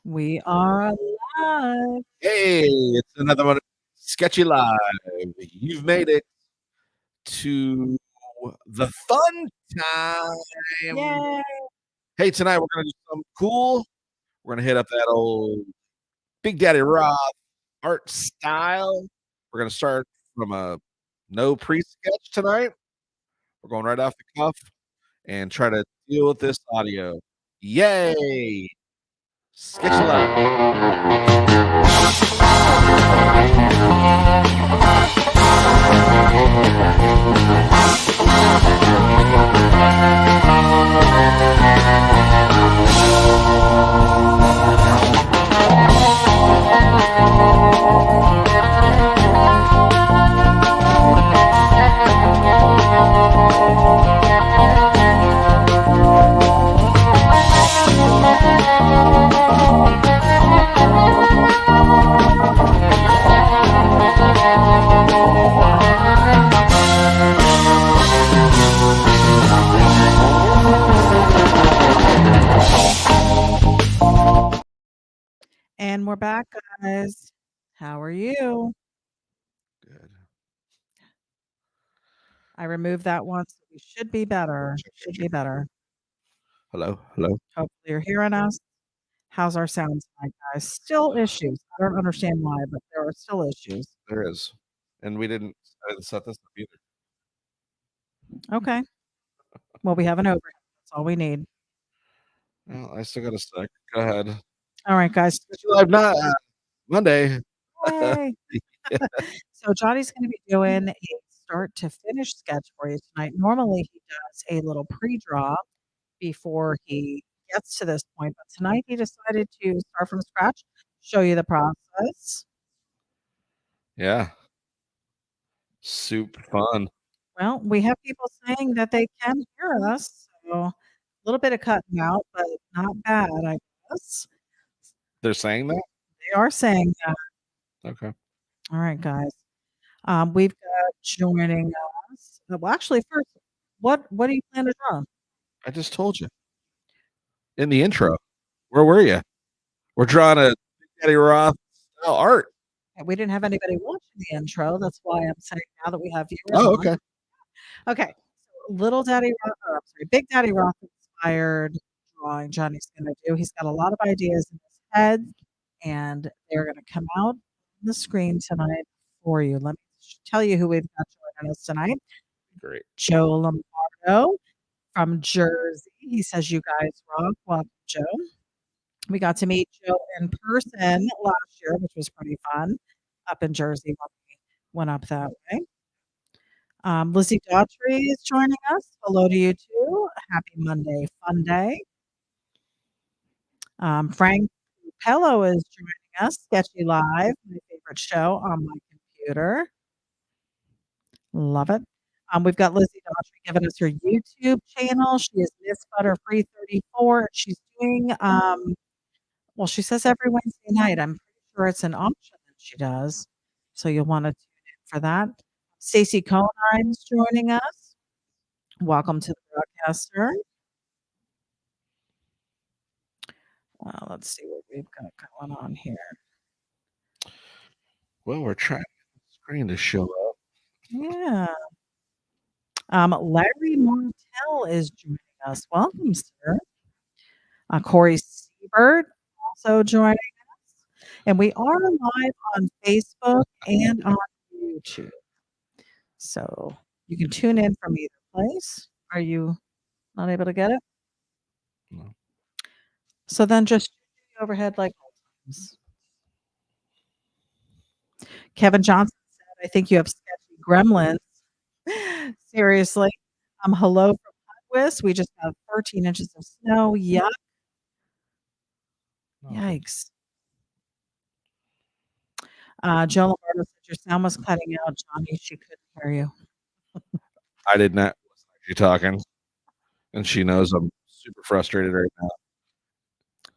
We are live. Hey, it's another one of Sketchy Live. You've made it to the fun time. Yay. Hey, tonight we're going to do something cool. We're going to hit up that old Big Daddy Roth art style. We're going to start from a no pre-sketch tonight. We're going right off the cuff and try to deal with this audio. Yay! Sketchy Live. And we're back, guys. How are you? Good. I removed that one, so we should be better. Should be better. Hello, hello. Hopefully you're hearing us. How's our sound tonight, guys? Still issues. I don't understand why, but there are still issues. There is. And I didn't set this up either. Okay. Well, we have an overhead. That's all we need. Well, I still got a sec. Go ahead. All right, guys. Live not Monday. Yay. So Johnny's going to be doing a start to finish sketch for you tonight. Normally he does a little pre-draw before he gets to this point, but tonight he decided to start from scratch, show you the process. Yeah. Super fun. Well, we have people saying that they can hear us, so a little bit of cutting out, but not bad, I guess. They're saying that? They are saying that. Okay. All right, guys. We've got joining us. Well, actually, first, what do you plan to draw? I just told you. In the intro. Where were you? We're drawing a Big Daddy Roth style art. We didn't have anybody watching the intro. That's why I'm saying now that we have viewers. Oh, on. okay. Okay. So Little Daddy Roth, or I'm sorry, Big Daddy Roth-inspired drawing Johnny's going to do. He's got a lot of ideas in his head, and they're going to come out on the screen tonight for you. Let me tell you who we've got joining us tonight. Great. Joe Lombardo from Jersey. He says, "You guys rock." Welcome, Joe. We got to meet Joe in person last year, which was pretty fun up in Jersey when we went up that way. Lizzie Daughtry is joining us. Hello to you too. Happy Monday, fun day. Frank Pello is joining us. Sketchy Live, my favorite show on my computer. Love it. We've got Lizzie Daughtry giving us her YouTube channel. She is Miss Butterfree 34. She's doing well, she says every Wednesday night. I'm pretty sure it's an auction that she does. So you'll want to tune in for that. Stacey Cohenheim's joining us. Welcome to the broadcaster. Let's see what we've got going on here. Well, we're trying the screen to show up. Yeah. Larry Martell is joining us. Welcome, sir. Corey Siebert also joining us. And we are live on Facebook and on YouTube. So you can tune in from either place. Are you not able to get it? No. So then just overhead like old times. Kevin Johnson said, I think you have sketchy gremlins. Seriously. Hello from Hudwist. We just have 13 inches of snow. Yuck. Yikes. Joe Lombardo said your sound was cutting out, Johnny. She couldn't hear you. I did not listen to you talking. And she knows I'm super frustrated right now.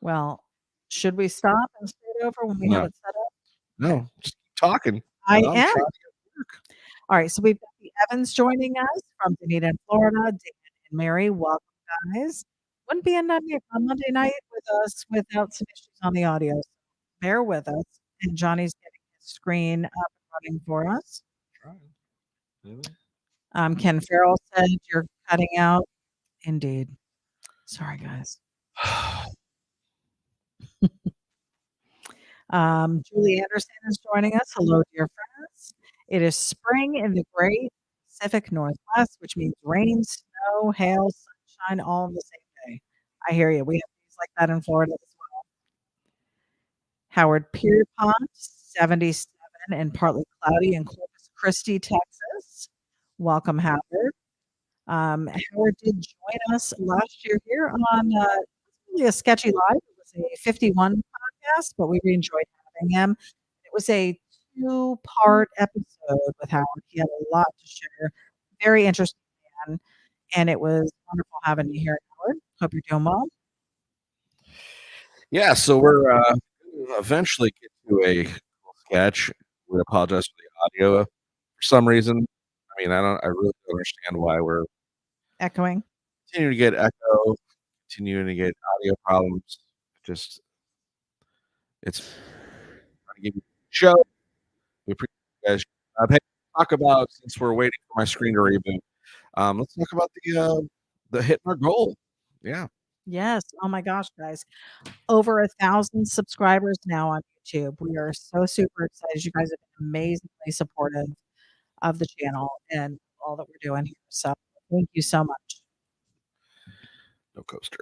Well, should we stop and start over when we have it set up? No, just keep talking. I am. All right, so we've got the Evans joining us from Dunedin, Florida. Dan and Mary, welcome, guys. wouldn't be a Monday night with us without some issues on the audio. So bear with us. And Johnny's getting his screen up and running for us. Trying. Really? Ken Farrell said you're cutting out. Indeed. Sorry, guys. Julie Anderson is joining us. Hello, dear friends. It is spring in the great Pacific Northwest, which means rain, snow, hail, sunshine, all in the same day. I hear you. We have things like that in Florida as well. Howard Pierpont, 77 and partly cloudy in Corpus Christi, Texas. Welcome, Howard. Howard did join us last year here on really a Sketchy Live. It was a 51 podcast, but we really enjoyed having him. It was a two-part episode with Howard. He had a lot to share. Very interesting man, and it was wonderful having you here, Howard. Hope you're doing well. Yeah, so we're eventually get to a sketch. We apologize for the audio for some reason. I mean, I really don't understand why we're Echoing. continuing to get echo, continuing to get audio problems. Just it's trying to give you a show. We appreciate you guys. Hey, talk about since we're waiting for my screen to reboot. Let's talk about the hitting our goal. Yeah. Yes. Oh my gosh, guys. Over 1,000 subscribers now on YouTube. We are so super excited. You guys have been amazingly supportive of the channel and all that we're doing here. So thank you so much. No coaster.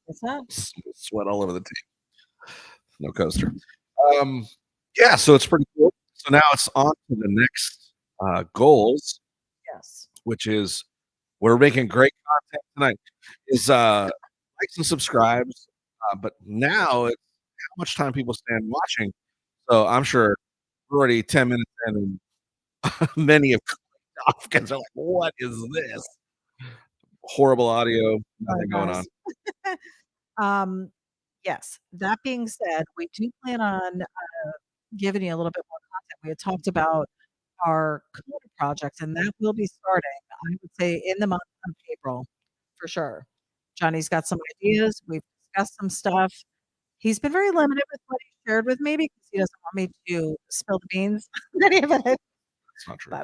What's that? Sweat all over the tape. No coaster. Yeah, so it's pretty cool. So now it's on to the next goals, Yes. which is we're making great content tonight. Is likes and subscribes, but now it's how much time people spend watching. So I'm sure we're already 10 minutes in, and many have clicked off because they're like, "What is this?" Horrible audio, nothing going on. Yes. That being said, we do plan on giving you a little bit more content. We had talked about our Coda project, and that will be starting, I would say, in the month of April for sure. Johnny's got some ideas. We've discussed some stuff. He's been very limited with what he shared with me because he doesn't want me to spill the beans on any of it. That's not true.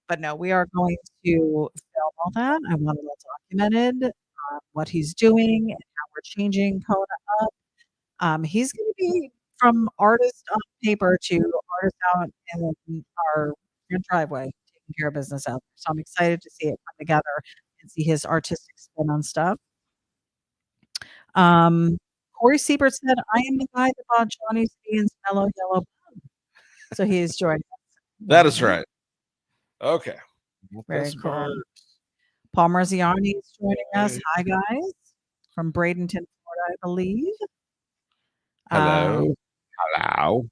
But no, we are going to film all that. I want it all documented, what he's doing and how we're changing Coda up. He's going to be from artist on paper to artist out in our front driveway, taking care of business out there. So I'm excited to see it come together and see his artistic spin on stuff. Corey Siebert said, "I am the guy that bought Johnny Steen's mellow yellow bun." So he is joining us. That is right. Okay. Very cool. Paul Marziani is joining us. Hi, guys. From Bradenton, Florida, I believe. Hello. Hello.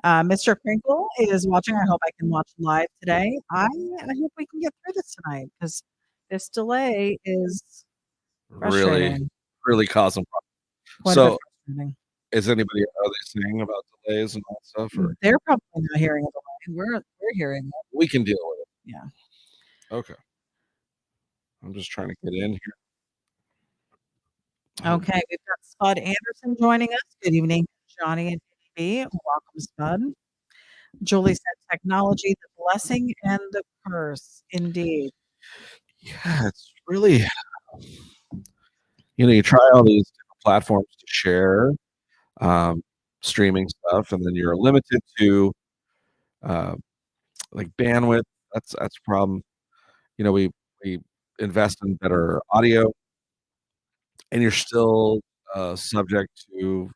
Mr. Crinkle is watching. I hope I can watch live today. I hope we can get through this tonight because this delay is frustrating. Really causing problems. So, is anybody are they saying about delays and all that stuff? Or? They're probably not hearing a delay. We're hearing it. We can deal with it. Yeah. Okay. I'm just trying to get in here. Okay, we've got Spud Anderson joining us. Good evening, Johnny and ityB. Welcome, Spud. Julie said, "Technology, the blessing and the curse." Indeed. Yeah, it's really, you try all these different platforms to share streaming stuff, and then you're limited to like bandwidth. That's a problem. We invest in better audio, and you're still subject to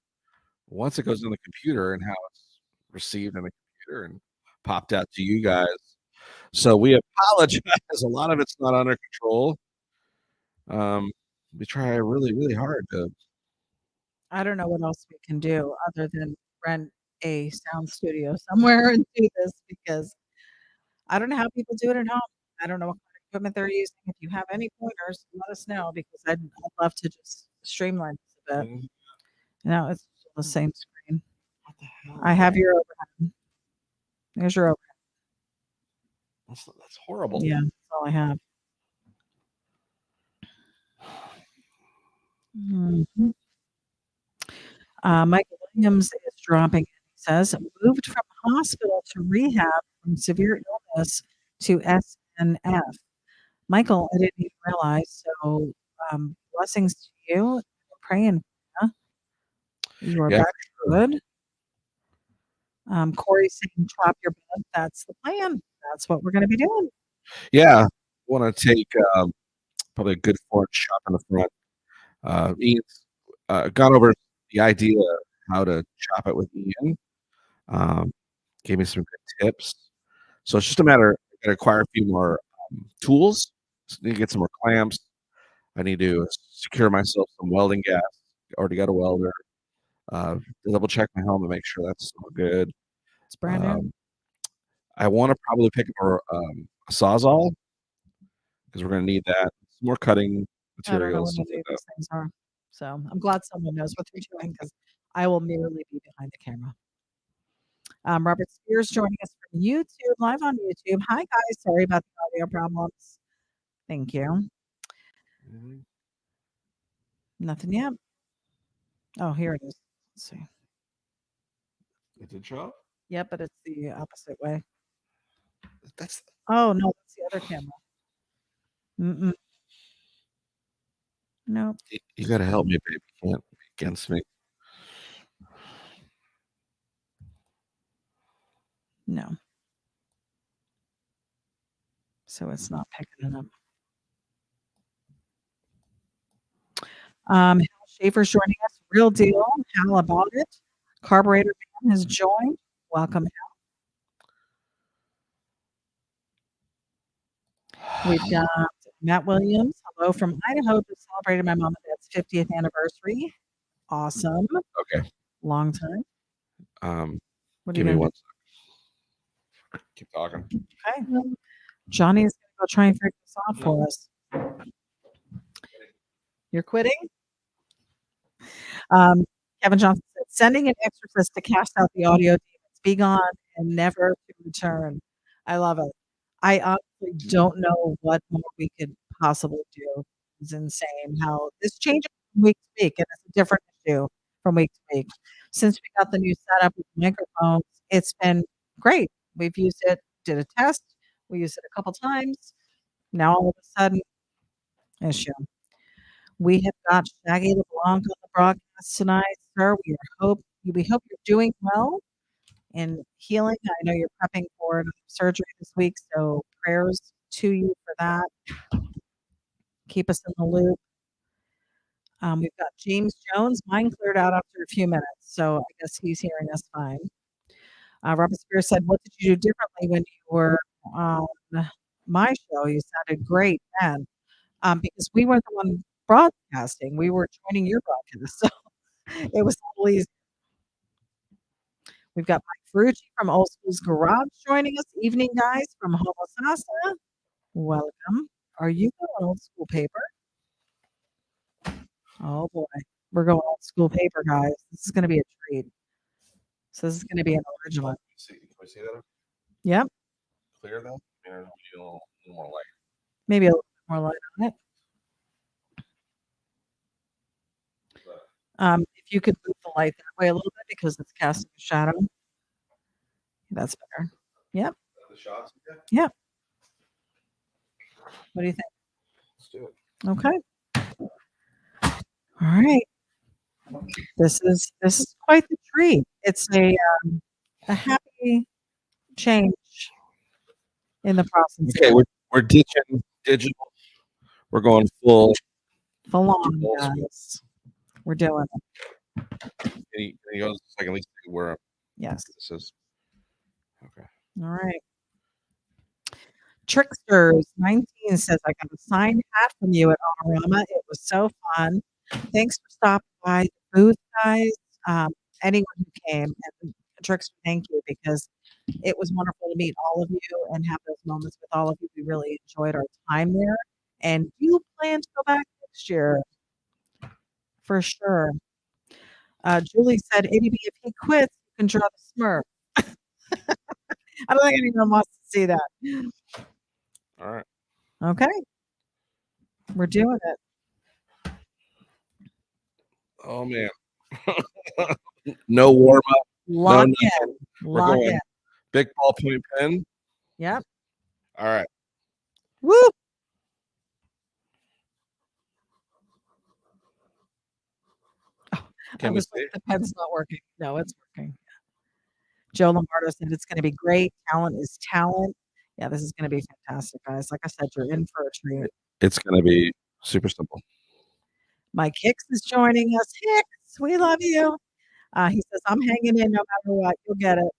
once it goes in the computer and how it's received in the computer and popped out to you guys. So we apologize. A lot of it's not under control. We try really, really hard to. I don't know what else we can do other than rent a sound studio somewhere and do this because I don't know how people do it at home. I don't know what kind of equipment they're using. If you have any pointers, let us know because I'd love to just streamline this a bit. It's the same screen. What the hell? I have your overhead. There's your overhead. That's horrible. Yeah, that's all I have. Mhm. Michael Williams is dropping it. He says, moved from hospital to rehab from severe illness to SNF. Michael, I didn't even realize. So, blessings to you. We're praying for you. You are Yeah, back good. Corey saying, chop your bed. That's the plan. That's what we're going to be doing. yeah. Want to take probably a good front chop in the front. Ian's gone over the idea of how to chop it with Ian. Gave me some good tips. So it's just a matter. I got to acquire a few more tools. Need to get some more clamps. I need to secure myself some welding gas. Already got a welder. Double check my helmet, make sure that's all good. It's brand new. I want to probably pick up a sawzall because we're going to need that. Some more cutting I don't know materials, what stuff any like of that. these things are. So I'm glad someone knows what they're doing because I will merely be behind the camera. Robert Spears joining us from YouTube, live on YouTube. Hi, guys. Sorry about the audio problems. Thank you. Mhm. Nothing yet. Oh, here it is. Let's see. It did show up? Yep, but it's the opposite way. That's Oh, no, that's the other camera. Mm-mm. Nope. you got to help me, babe. You can't be against me. No. So it's not picking it up. Hal Schaefer's joining us. Real deal. Hal about it. Carburetor Man has joined. Welcome, Hal. We've got Matt Williams. Hello from Idaho. Just celebrated my mom and dad's 50th anniversary. Awesome. Okay. Long time. What are Give you me going one to second. Keep talking. do? Okay. Johnny's going to go try and figure this out for us. You're quitting? Kevin Johnson said, sending an exorcist to cast out the audio demons, be gone and never to return. I love it. I honestly don't know what more we could possibly do. It's insane how this changes from week to week, and it's a different issue from week to week. Since we got the new setup with microphones, it's been great. We've used it, did a test, we used it a couple times. Now all of a sudden, issue. We have got Shaggy LeBlanc on the broadcast tonight, sir. We hope you're doing well and healing. I know you're prepping for surgery this week, so prayers to you for that. Keep us in the loop. We've got James Jones. Mine cleared out after a few minutes, so I guess he's hearing us fine. Robert Spears said, "What did you do differently when you were on my show? You sounded great then." Because we weren't the one broadcasting, we were joining your broadcast, so it was all easy. We've got Mike Ferrucci from Old School's Garage joining us. Evening, guys, from Homosassa. Welcome. Are you going old school paper? Oh boy, we're going old school paper, guys. This is going to be a treat. So this is going to be an original. Can we see that? Yep. Clear though? I mean, a little more light. Maybe a little bit more light on it. If you could move the light that way a little bit because it's casting a shadow. That's better. Yep. The shots? Yep. What do you think? Let's do it. Okay. All right. This is quite the treat. It's a happy change in the process. Okay, we're ditching digital. We're going full on, old school. guys. We're doing it. Can you go a second, at least where Yes. this is? Okay. All right. Tricksters19 says, I got a signed hat from you at Honorama. It was so fun. Thanks for stopping by the booth, guys. Anyone who came. And Trickster, thank you, because it was wonderful to meet all of you and have those moments with all of you. We really enjoyed our time there. And do you plan to go back next year? For sure. Julie said, ityB, if he quits, you can draw the Smurf. I don't think anyone wants to see that. All right. Okay. We're doing it. Oh man. No warm up. No Lock nothing. in. We're Lock in. going big ballpoint pen. Yep. All right. Woo! I Can we was see? like, the pen's not working. No, it's working. Joe Lombardo said it's going to be great. Talent is talent. Yeah, this is going to be fantastic, guys. Like I said, you're in for a treat. It's gonna be super simple. Mike Hicks is joining us. Hicks, we love you. He says, I'm hanging in no matter what. You'll get it.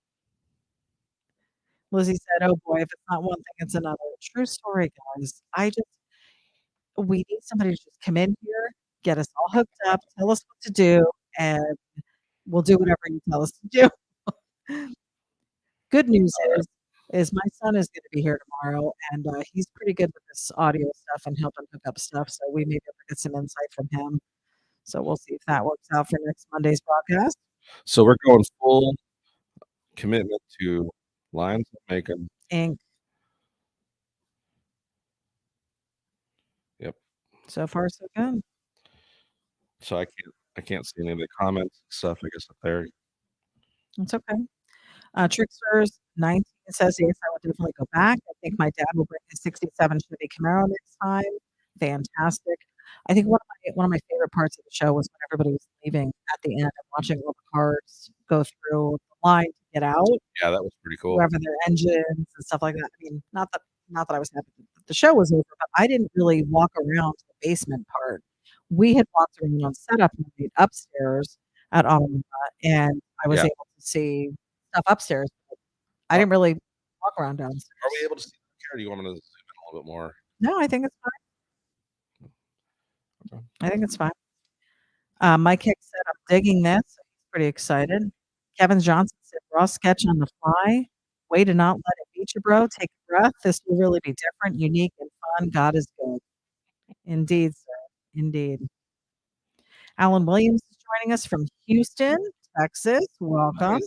Lizzie said, oh boy, if it's not one thing, it's another. True story, guys. We need somebody to just come in here, get us all hooked up, tell us what to do, and we'll do whatever you tell us to do. Good news is my son is going to be here tomorrow, and he's pretty good with this audio stuff and helping hook up stuff. So we may be able to get some insight from him. So we'll see if that works out for next Monday's broadcast. So we're going full commitment to lines I'm making. Ink. Yep. So far, so good. So I can't see any of the comments and stuff. I guess up there. It's okay. Tricksters 19 says, yes, I will definitely go back. I think my dad will bring his 67 Chevy Camaro next time. Fantastic. I think one of my favorite parts of the show was when everybody was leaving at the end and watching all the cars go through the line to get out, Yeah, that was pretty cool. wherever their engines and stuff like that. I mean, not that I was happy that the show was over, but I didn't really walk around to the basement part. We had walked around on setup night upstairs at Automata, and I was Yeah. able to see stuff upstairs. I didn't really walk around downstairs. Are we able to see the car? Or do you want me to zoom in a little bit more? No, I think it's fine. Okay. I think it's fine. Mike Hicks said, I'm digging this. He's pretty excited. Kevin Johnson said, raw sketch on the fly. Way to not let it beat you, bro. Take a breath. This will really be different, unique, and fun. God is good. Indeed, sir. Indeed. Alan Williams is joining us from Houston, Texas. Welcome. Nice.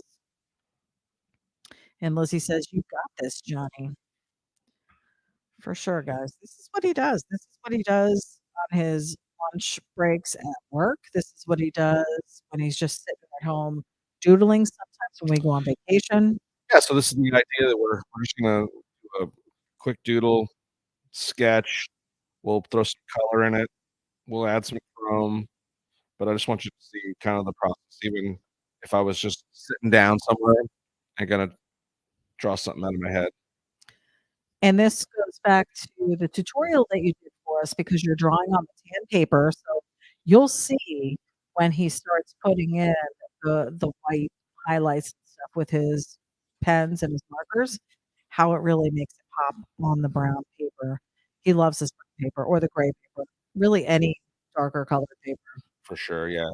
And Lizzie says, you got this, Johnny. For sure, guys. This is what he does. This is what he does on his lunch breaks at work. This is what he does when he's just sitting at home doodling sometimes when we go on vacation. Yeah, so this is the idea that we're just gonna do a quick doodle sketch. We'll throw some color in it. We'll add some chrome, but I just want you to see kind of the process. Even if I was just sitting down somewhere and gonna draw something out of my head. And this goes back to the tutorial that you did for us because you're drawing on the tan paper. So you'll see when he starts putting in the white highlights and stuff with his pens and his markers, how it really makes it pop on the brown paper. He loves this brown paper or the gray paper, really any darker colored paper. For sure, yeah.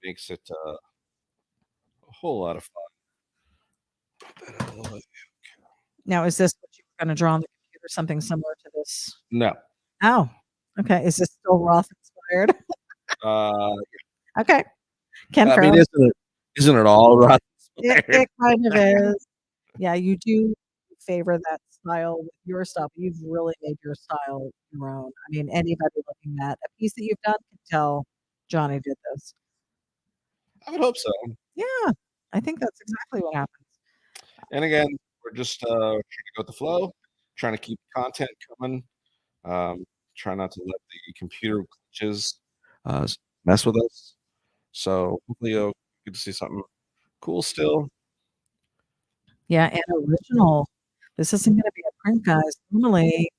Makes it a whole lot of fun. Now, is this what you were going to draw on the computer? Something similar to this? No. Oh, okay. Is this still Roth-inspired? I Okay. Ken Farrell. mean, isn't it all Roth-inspired? It kind of is. Yeah, you do favor that style with your stuff. You've really made your style your own. I mean, anybody looking at a piece that you've done can tell Johnny did this. I would hope so. Yeah, I think that's exactly what happens. And again, we're just trying to go with the flow, trying to keep content coming, try not to let the computer glitches mess with us. So hopefully you'll get to see something cool still. Yeah, and original. This isn't going to be a print, guys. Normally,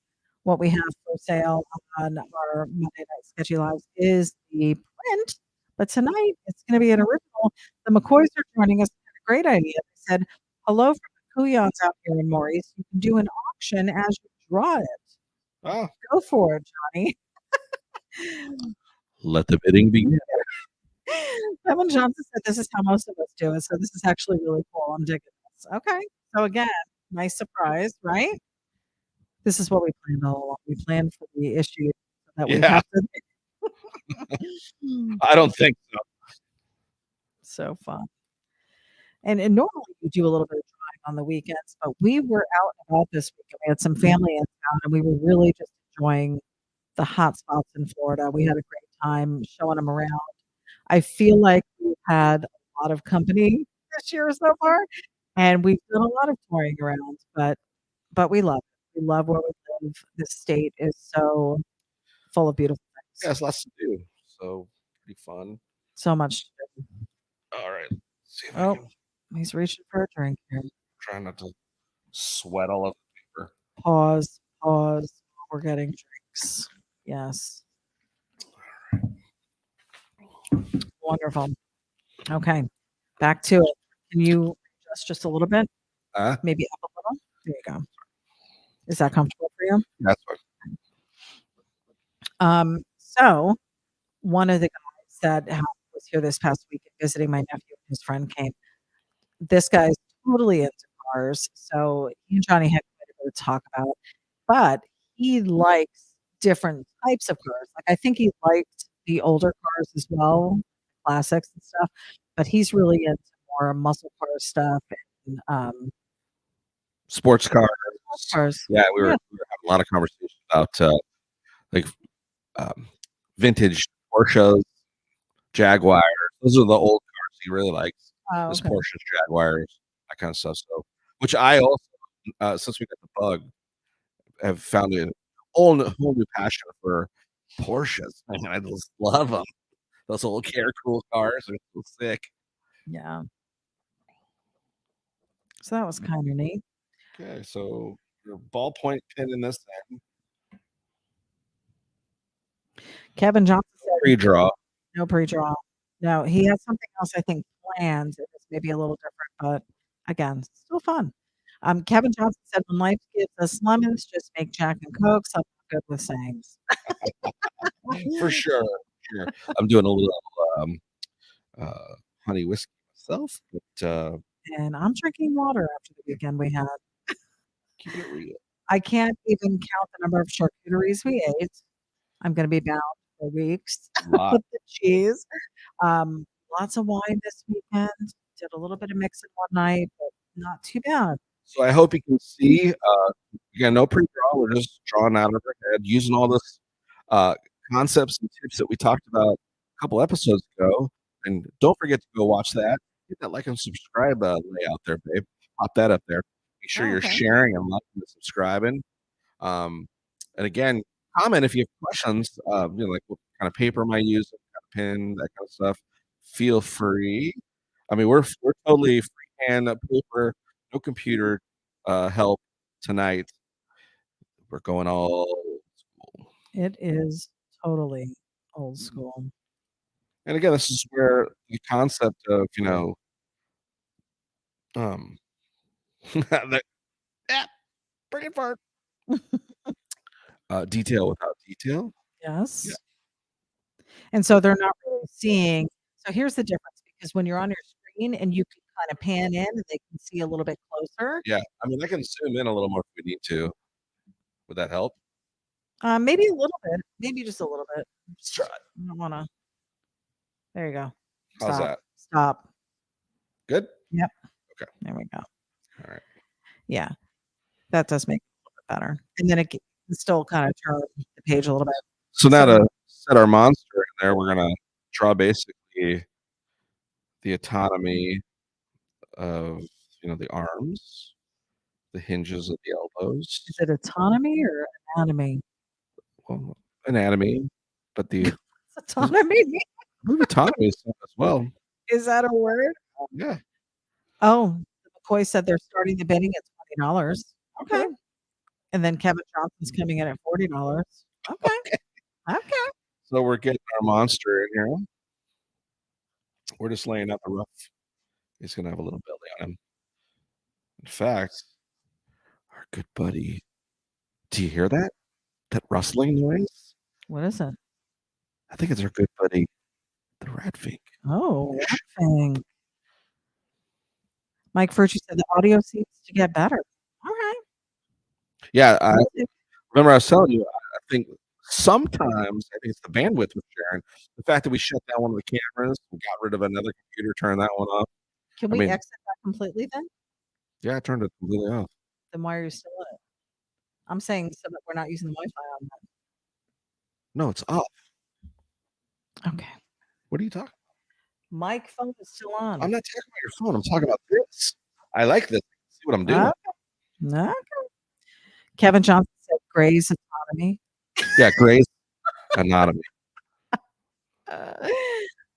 what we have for sale on our Monday Night Sketchy Lives is the print, but tonight it's going to be an original. The McCoys are joining us. Had a great idea. They said, hello from the Kuyons out here in Maurice. You can do an auction as you draw it. Oh. Go for it, Johnny. Let the bidding begin. Kevin Johnson said this is how most of us do it. So this is actually really cool. I'm digging this. Okay. So again, nice surprise, right? This is what we planned all along. We planned for the issue that we have to. I don't think so. So fun. And normally you do a little bit of drawing on the weekends, but we were out and about this weekend. We had some family in town, and we were really just enjoying the hot spots in Florida. We had a great time showing them around. I feel like we've had a lot of company this year so far, and we've done a lot of touring around, but we love it. We love where we live. This state is so full of beautiful Yeah, things. it's lots to do. So pretty fun. So much to do. All right. Let's see if I Oh, can he's reaching for a drink here. try not to sweat all over the paper. Pause, pause. We're getting drinks. Yes. Wonderful. Okay, back to it. Can you adjust just a little bit? Maybe up a little? There you go. Is that comfortable for you? That's fine. So one of the guys that was here this past week visiting my nephew and his friend came. This guy's totally into cars, so he and Johnny had quite a bit to talk about, but he likes different types of cars. Like, I think he liked the older cars as well, classics and stuff, but he's really into more muscle car stuff and, Sports cars. cars. Yeah, we were Yeah. having a lot of conversations about like vintage Porsches, Jaguars. Those are the old cars he really likes. Oh, His okay. Porsches, Jaguars, that kind of stuff. So, which I also, since we got the bug, have found a whole new passion for Porsches. Man, I just love them. Those old care cool cars are so sick. Yeah. So that was kinda neat. Okay, so your ballpoint pen in this end. Kevin Johnson said Pre-draw. no pre-draw. No, he has something else I think planned, and it's maybe a little different, but again, still fun. Kevin Johnson said, "When life gives us lemons, just make Jack and Coke." So I'm good with sayings. For sure, sure. I'm doing a little honey whiskey myself, but And I'm drinking water after the weekend we had. keep it real. I can't even count the number of charcuteries we ate. I'm gonna be bound for weeks Lot. with the cheese. Um, Lots of wine this weekend. Did a little bit of mixing one night, but not too bad. So I hope you can see. Again, no pre-draw. We're just drawing out of our head, using all this uh, concepts and tips that we talked about a couple episodes ago. And don't forget to go watch that. Hit that like and subscribe layout there, babe. Pop that up there. Make sure Oh, you're okay. sharing and liking and subscribing. And again, comment if you have questions. Like what kind of paper am I using, what kind of pen, that kind of stuff. Feel free. I mean, we're totally freehand paper, no computer help tonight. We're going all old school. It is totally old school. And again, this is where the concept of that bring it far. Detail without detail. Yes. And so they're not really seeing. So here's the difference, because when you're on your screen and you can kind of pan in and they can see a little bit closer. Yeah, I mean, I can zoom in a little more if we need to. Would that help? Maybe a little bit, maybe just a little bit. Let's try it. I don't wanna. There you go. How's Stop. that? Stop. Good? Yep. Okay. There we go. All right. Yeah, that does make it a little bit better. And then it can still kind of turn the page a little bit. So now to set our monster in there, we're gonna draw basically the autonomy of the arms, the hinges of the elbows. Is it autonomy or anatomy? Well, anatomy, but the What's autonomy? autonomy is as well. Is that a word? Yeah. Oh, McCoy said they're starting the bidding at $20. Okay. And then Kevin Johnson's coming in at $40. Okay. Okay. So we're getting our monster in here. We're just laying out the rough. He's gonna have a little belly on him. In fact, our good buddy. Do you hear that? That rustling noise? What is it? I think it's our good buddy, the ratfink. Oh, laughing. Mike Furchy said the audio seems to get better. All right. Yeah, I remember I was telling you, I think sometimes I think it's the bandwidth with Sharon. The fact that we shut down one of the cameras, we got rid of another computer, turned that one off. Can we exit that completely then? Yeah, I turned it completely off. Then why are you still in it? I'm saying so that we're not using the Wi-Fi on that. No, it's off. Okay. What are you talking about? Mic phone is still on. I'm not talking about your phone. I'm talking about this. I like this. See what I'm doing? Okay. Kevin Johnson said Grey's Anatomy. Yeah, Grey's Anatomy. I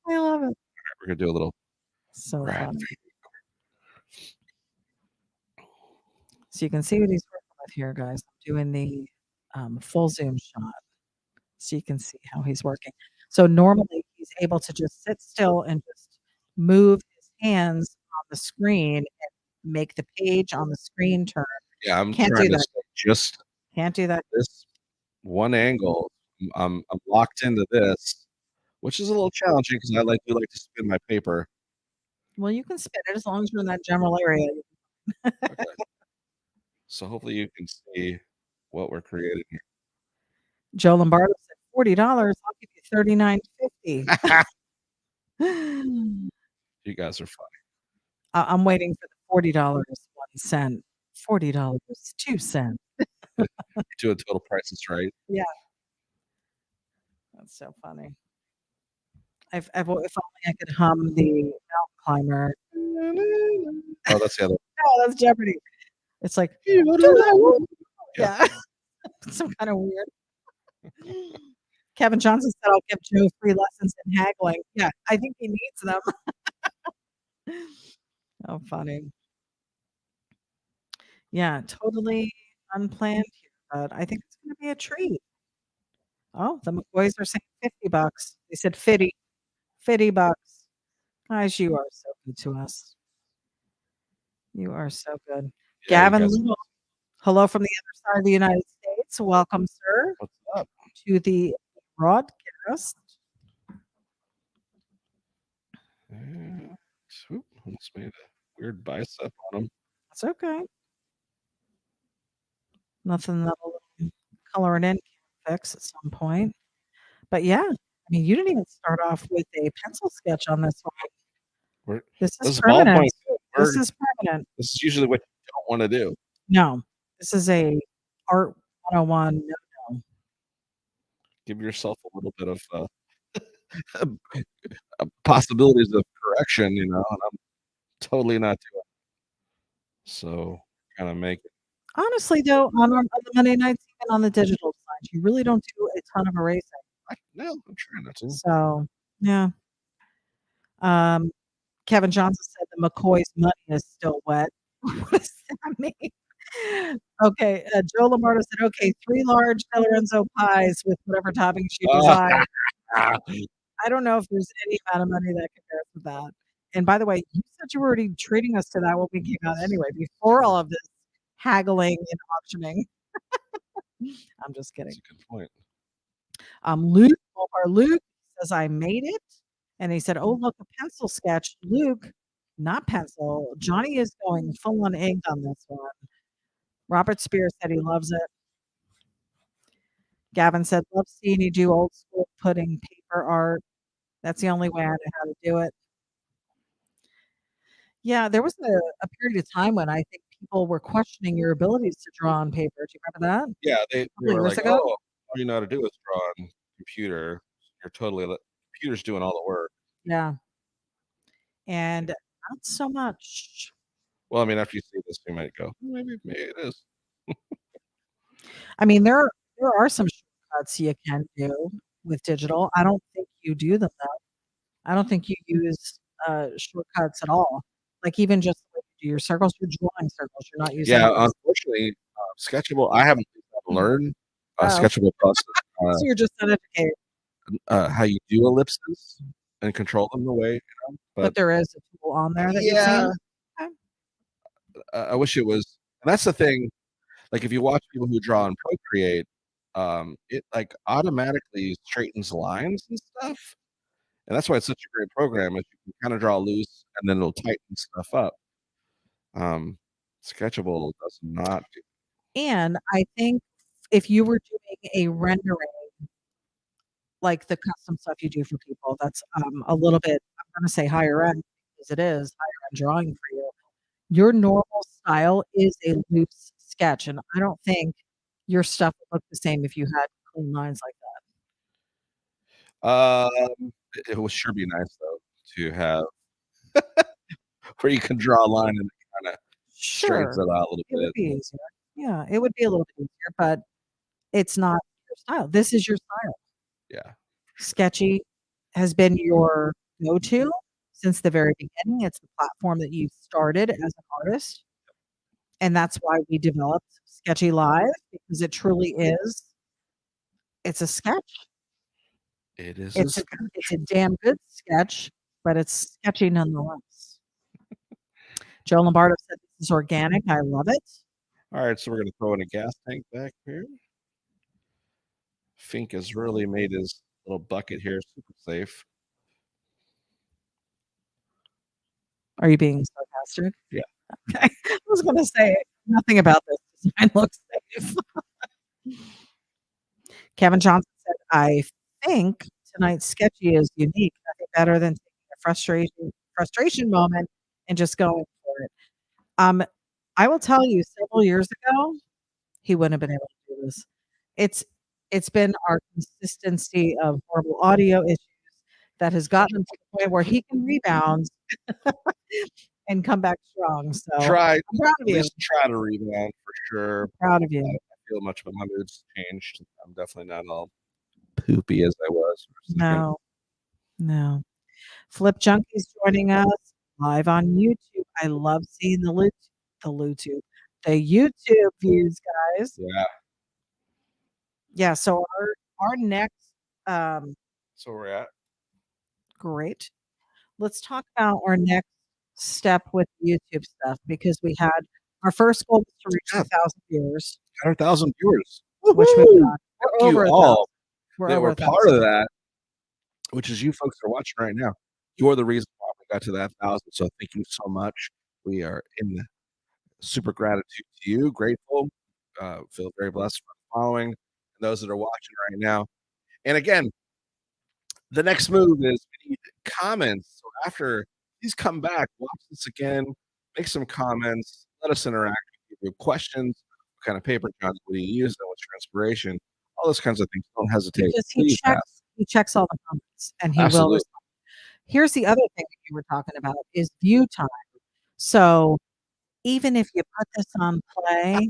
love it. We're gonna do a little. So funny. So you can see what he's working with here, guys. I'm doing the full zoom shot so you can see how he's working. So normally he's able to just sit still and just move his hands on the screen and make the page on the screen turn. Yeah, I'm Can't trying do to that. stay just Can't do that. this one angle. I'm locked into this, which is a little challenging because I like to spin my paper. Well, you can spin it as long as you're in that general area. Okay. So hopefully you can see what we're creating here. Joe Lombardo said $40. I'll give you $39.50. You guys are funny. I'm waiting for the $40.01. $40.02. Doing total prices right. Yeah. That's so funny. If only I could hum the mountain climber. Oh, that's the other. Oh, that's Jeopardy. It's like, yeah, some kind of weird. Kevin Johnson said, "I'll give Joe free lessons in haggling." Yeah, I think he needs them. Oh, funny. Yeah, totally unplanned here, but I think it's going to be a treat. Oh, the McCoys are saying $50. They said $50. Guys, you are so good to us. You are so good. Yeah, Gavin Little, hello from the other side of the United States. Welcome, sir. What's up? To the broadcast. Swoop, almost made a weird bicep on him. That's okay. Nothing that'll color it in fix at some point. But yeah, I mean, you didn't even start off with a pencil sketch on this one. This is permanent. This is permanent. This is usually what you don't want to do. No, this is a art 101. No. Give yourself a little bit of possibilities of correction, and I'm totally not doing it. So kind of make it. Honestly, though, on the Monday nights, even on the digital side, you really don't do a ton of erasing. No, I'm trying not to. So, yeah. Kevin Johnson said the McCoy's money is still wet. What does that mean? Okay, Joe Lombardo said, "Okay, 3 large Del Lorenzo pies with whatever toppings you desire." I don't know if there's any amount of money that compares with that. And by the way, you said you were already treating us to that when we came out anyway, before all of this haggling and auctioning. I'm just kidding. That's a good point. Luke says, "I made it." And he said, "Oh, look, a pencil sketch." Luke, not pencil. Johnny is going full on ink on this one. Robert Spears said he loves it. Gavin said, "Love seeing you do old school pudding paper art. That's the only way I know how to do it." Yeah, there was a period of time when I think people were questioning your abilities to draw on paper. Do you remember that? Yeah, they were years like, ago? "Oh, all you know how to do is draw on computer. You're totally computer's doing all the work." Yeah. And not so much. Well, I mean, after you see this, you might go, maybe it is. I mean, there are some shortcuts you can do with digital. I don't think you do them though. I don't think you use shortcuts at all. Like even just the way you do your circles, you're drawing circles. You're not using. Yeah, unfortunately, Sketchable. I haven't learned Sketchable Plus. So you're just uneducated. How you do ellipses and control them the way, but there is a tool on there that yeah, you've seen. I wish it was. And that's the thing. Like if you watch people who draw in Procreate, it like automatically straightens lines and stuff. And that's why it's such a great program. Is you can kind of draw loose and then it'll tighten stuff up. Sketchable does not do. And I think if you were doing a rendering, like the custom stuff you do for people, that's a little bit, I'm going to say higher end, because it is higher end drawing for you. Your normal style is a loose sketch, and I don't think your stuff would look the same if you had clean lines like that. It would sure be nice though to have where you can draw a line and kind of straightens Sure, it out a little it would bit. be easier. Yeah, it would be a little bit easier, but it's not your style. This is your style. Yeah. Sketchy has been your go-to since the very beginning. It's the platform that you started as an artist, and that's why we developed Sketchy Live, because it truly is it's a sketch. It is It's a it's a damn good sketch, but it's sketchy nonetheless. Joe Lombardo said this is organic. I love it. all right. So we're gonna throw in a gas tank back here. Fink has really made his little bucket here super safe. Are you being sarcastic? Yeah. Okay. I was gonna say nothing about this design looks safe. Kevin Johnson said, I think tonight's sketchy is unique. Nothing better than taking a frustration moment and just going for it. I will tell you, several years ago, he wouldn't have been able to do this. It's it's been our consistency of horrible audio issues that has gotten him to the point where he can rebound and come back strong. So Try I'm proud of at you. least try to rebound for sure. Proud of you. I feel much, but my mood's changed. I'm definitely not all poopy as I was for a second. No, no. Flip Junkies joining us live on YouTube. I love seeing the YouTube views, guys. Yeah. Yeah. So our next So we're at great. Let's talk about our next step with YouTube stuff, because we had our first goal was to reach 1,000 viewers, 100,000 viewers, which we've done. Thank We're you over all 1,000. We're that over were 1,000. part of that, which is you folks that are watching right now. You're the reason why we got to that 1,000. So thank you so much. We are in super gratitude to you, grateful, feel very blessed for following, and those that are watching right now. And again, the next move is we need comments. So after please come back, watch this again, make some comments, let us interact with you. Questions, what kind of paper, John, what do you use, and what's your inspiration? All those kinds of things. Don't hesitate. Because Please ask. he checks all the comments, and he will Absolutely. respond. Here's the other thing that you were talking about is view time. So even if you put this on play,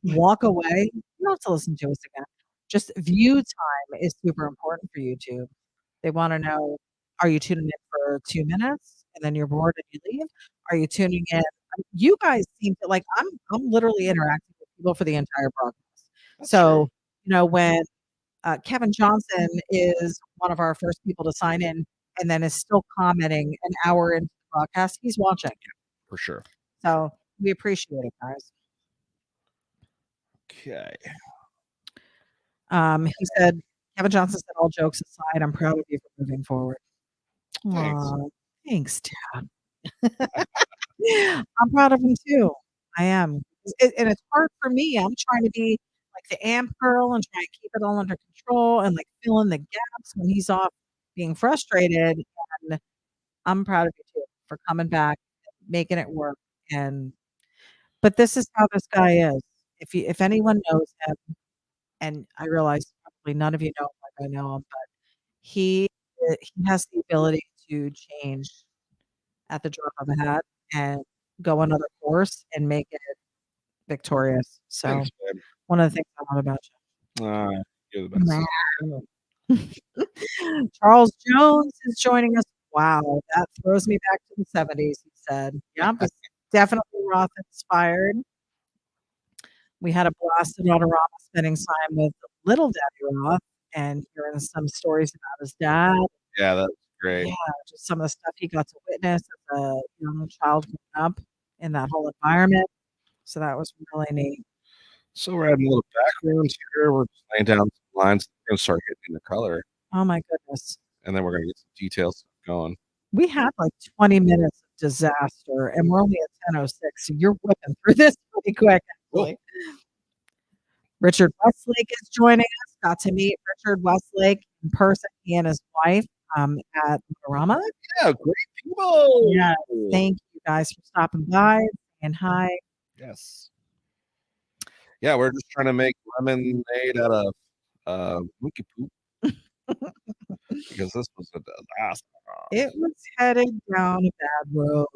walk away, you don't have to listen to us again. Just view time is super important for YouTube. They want to know, are you tuning in for 2 minutes and then you're bored and you leave? Are you tuning in? You guys seem to like I'm literally interacting with people for the entire broadcast. That's So, true. when Kevin Johnson is one of our first people to sign in and then is still commenting an hour into the broadcast, he's watching. For sure. So we appreciate it, guys. Okay. He said, Kevin Johnson said, all jokes aside, I'm proud of you for moving forward. Thanks. Aw, thanks, Dad. I'm proud of him too. I am. And it's hard for me. I'm trying to be like the amp girl and try and keep it all under control and like fill in the gaps when he's off being frustrated. And I'm proud of you too for coming back, making it work. But this is how this guy is. If anyone knows him, and I realize probably none of you know him like I know him, but he he has the ability to change at the drop of a hat and go another course and make it victorious. So Thanks, babe. one of the things I love about You're the best. you. Charles Jones is joining us. Wow, that throws me back to the 70s, he said. Yep, it's definitely Roth-inspired. We had a blast at Autorama spending time with little Daddy Roth and hearing some stories about his dad. Yeah, that's great. Yeah, just some of the stuff he got to witness as a young child growing up in that whole environment. So that was really neat. So we're adding a little background here. We're just laying down some lines. We're gonna start hitting the color, Oh my goodness. and then we're gonna get some details going. We had like 20 minutes of disaster and we're only at 10:06. So you're whipping through this pretty quick, actually. Richard Westlake is joining us. Got to meet Richard Westlake in person, he and his wife at Autorama. Yeah, great people. Yeah, thank you guys for stopping by and hi. Yes. Yeah, we're just trying to make lemonade out of monkey poop. because this was a disaster. It was headed down a bad road.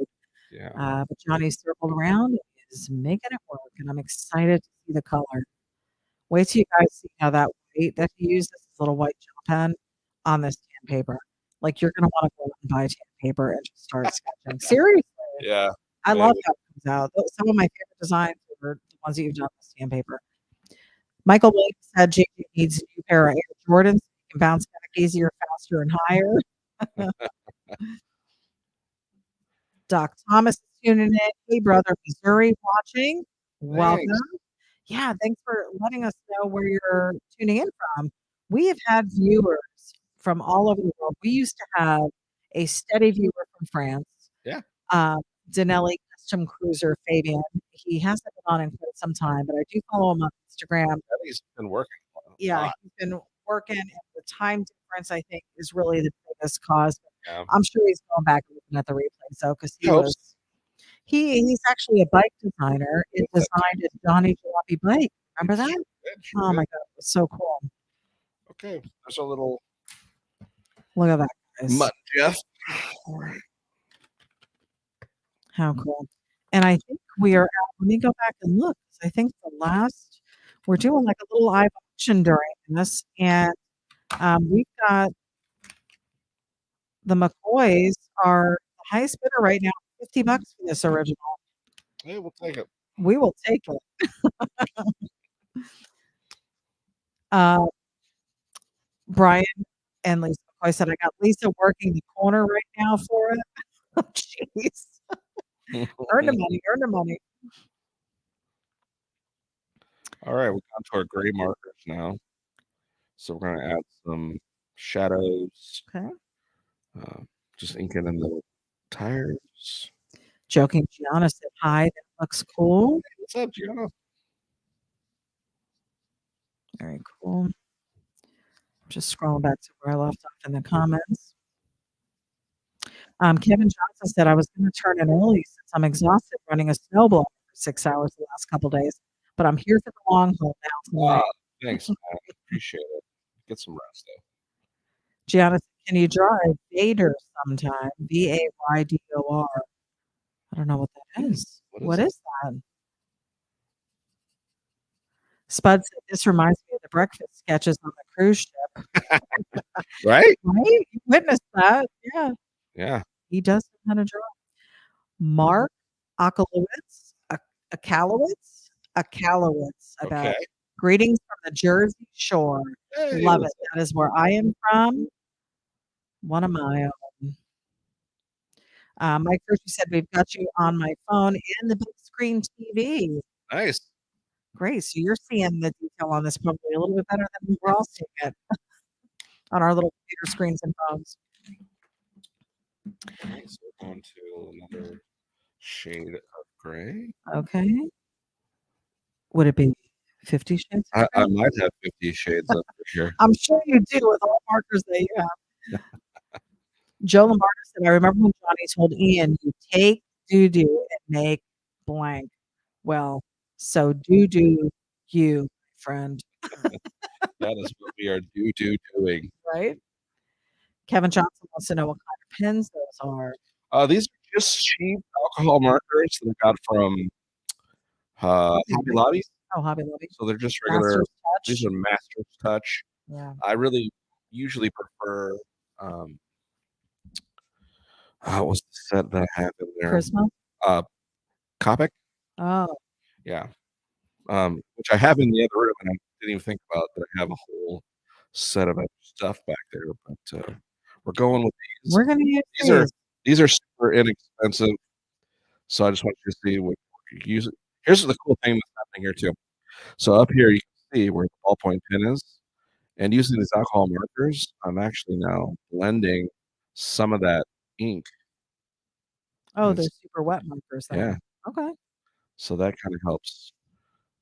Yeah. But Johnny circled around and is making it work, and I'm excited to see the color. Wait till you guys see how that white that he used, this little white gel pen on this tan paper. Like you're gonna want to go out and buy tan paper and just start sketching. Seriously, Yeah. I Maybe. love how it comes out. Some of my favorite designs are the ones that you've done with tan paper. Michael Blake said JJ needs a new pair of Air Jordans so he can bounce back easier, faster, and higher. Doc Thomas is tuning in. Hey, brother, Missouri watching. Welcome. Thanks. Yeah, thanks for letting us know where you're tuning in from. We have had viewers from all over the world. We used to have a steady viewer from France. Yeah. Denelli Custom Cruiser Fabian. He hasn't been on in quite some time, but I do follow him on Instagram. He's been working a Yeah, lot. he's been working, and the time difference, I think, is really the biggest cause. Yeah. I'm sure he's going back and looking at the replay, so because he Helps. was he's actually a bike designer. It designed a Johnny Jalopy bike. Remember that? Oh my god, it was so cool. Okay, there's a little Look at that, guys. Mutt Jeff. How cool. And I think we are out. Let me go back and look. I think the last we're doing like a little live auction during this, and we've got the McCoys are the highest bidder right now, $50 for this original. Hey, we'll take it. We will take it. Brian and Lisa McCoy said, I got Lisa working the corner right now for it. Oh, jeez. Earn the money, earn the money. All right, we're on to our gray markers now. So we're going to add some shadows. Okay. Just inking in the tires. Joking Gianna said, hi, that looks cool. What's up, Gianna? Very cool. Just scrolling back to where I left off in the comments. Kevin Johnson said, I was going to turn in early since I'm exhausted running a snowblower for 6 hours the last couple days, but I'm here for the long haul now. Thanks, man. Appreciate it. Get some rest, though. Gianna, can you draw a Vader sometime? Vaydor. I don't know what that is. What is that? Spud said, this reminds me of the breakfast sketches on the cruise ship. Right? Right? You witnessed that. Yeah. Yeah. He does know how to draw. Mark Akalowitz, about greetings from the Jersey Shore. Hey, love it. That is where I am from. One of my own. Mike First, you said we've got you on my phone in the big screen TV. Nice. Great. So you're seeing the detail on this probably a little bit better than we're all seeing it on our little computer screens and phones. Okay, so we're going to another shade of gray. Okay. Would it be 50 shades? I might have 50 shades up here. I'm sure you do with all the markers that you have. Joe Lombardo said, I remember when Johnny told Ian, you take doo-doo and make blank. Well, so doo-doo you, friend. That is what we are doing. Right? Kevin Johnson wants to know what kind of pens those are. These are just cheap alcohol markers that I got from Hobby Lobby. Oh, Hobby Lobby. So they're just regular. These are Master's Touch. Yeah. I really usually prefer what's the set that I have in there? Prisma? Copic. Oh. Yeah. Which I have in the other room, and I didn't even think about that. I have a whole set of stuff back there, but we're going with these. We're going to use these are super inexpensive, so I just want you to see what you use. Here's the cool thing that's happening here too. So up here you can see where the ballpoint pen is, and using these alcohol markers, I'm actually now blending some of that ink. Oh, they're super wet markers. Yeah. Okay. So that kind of helps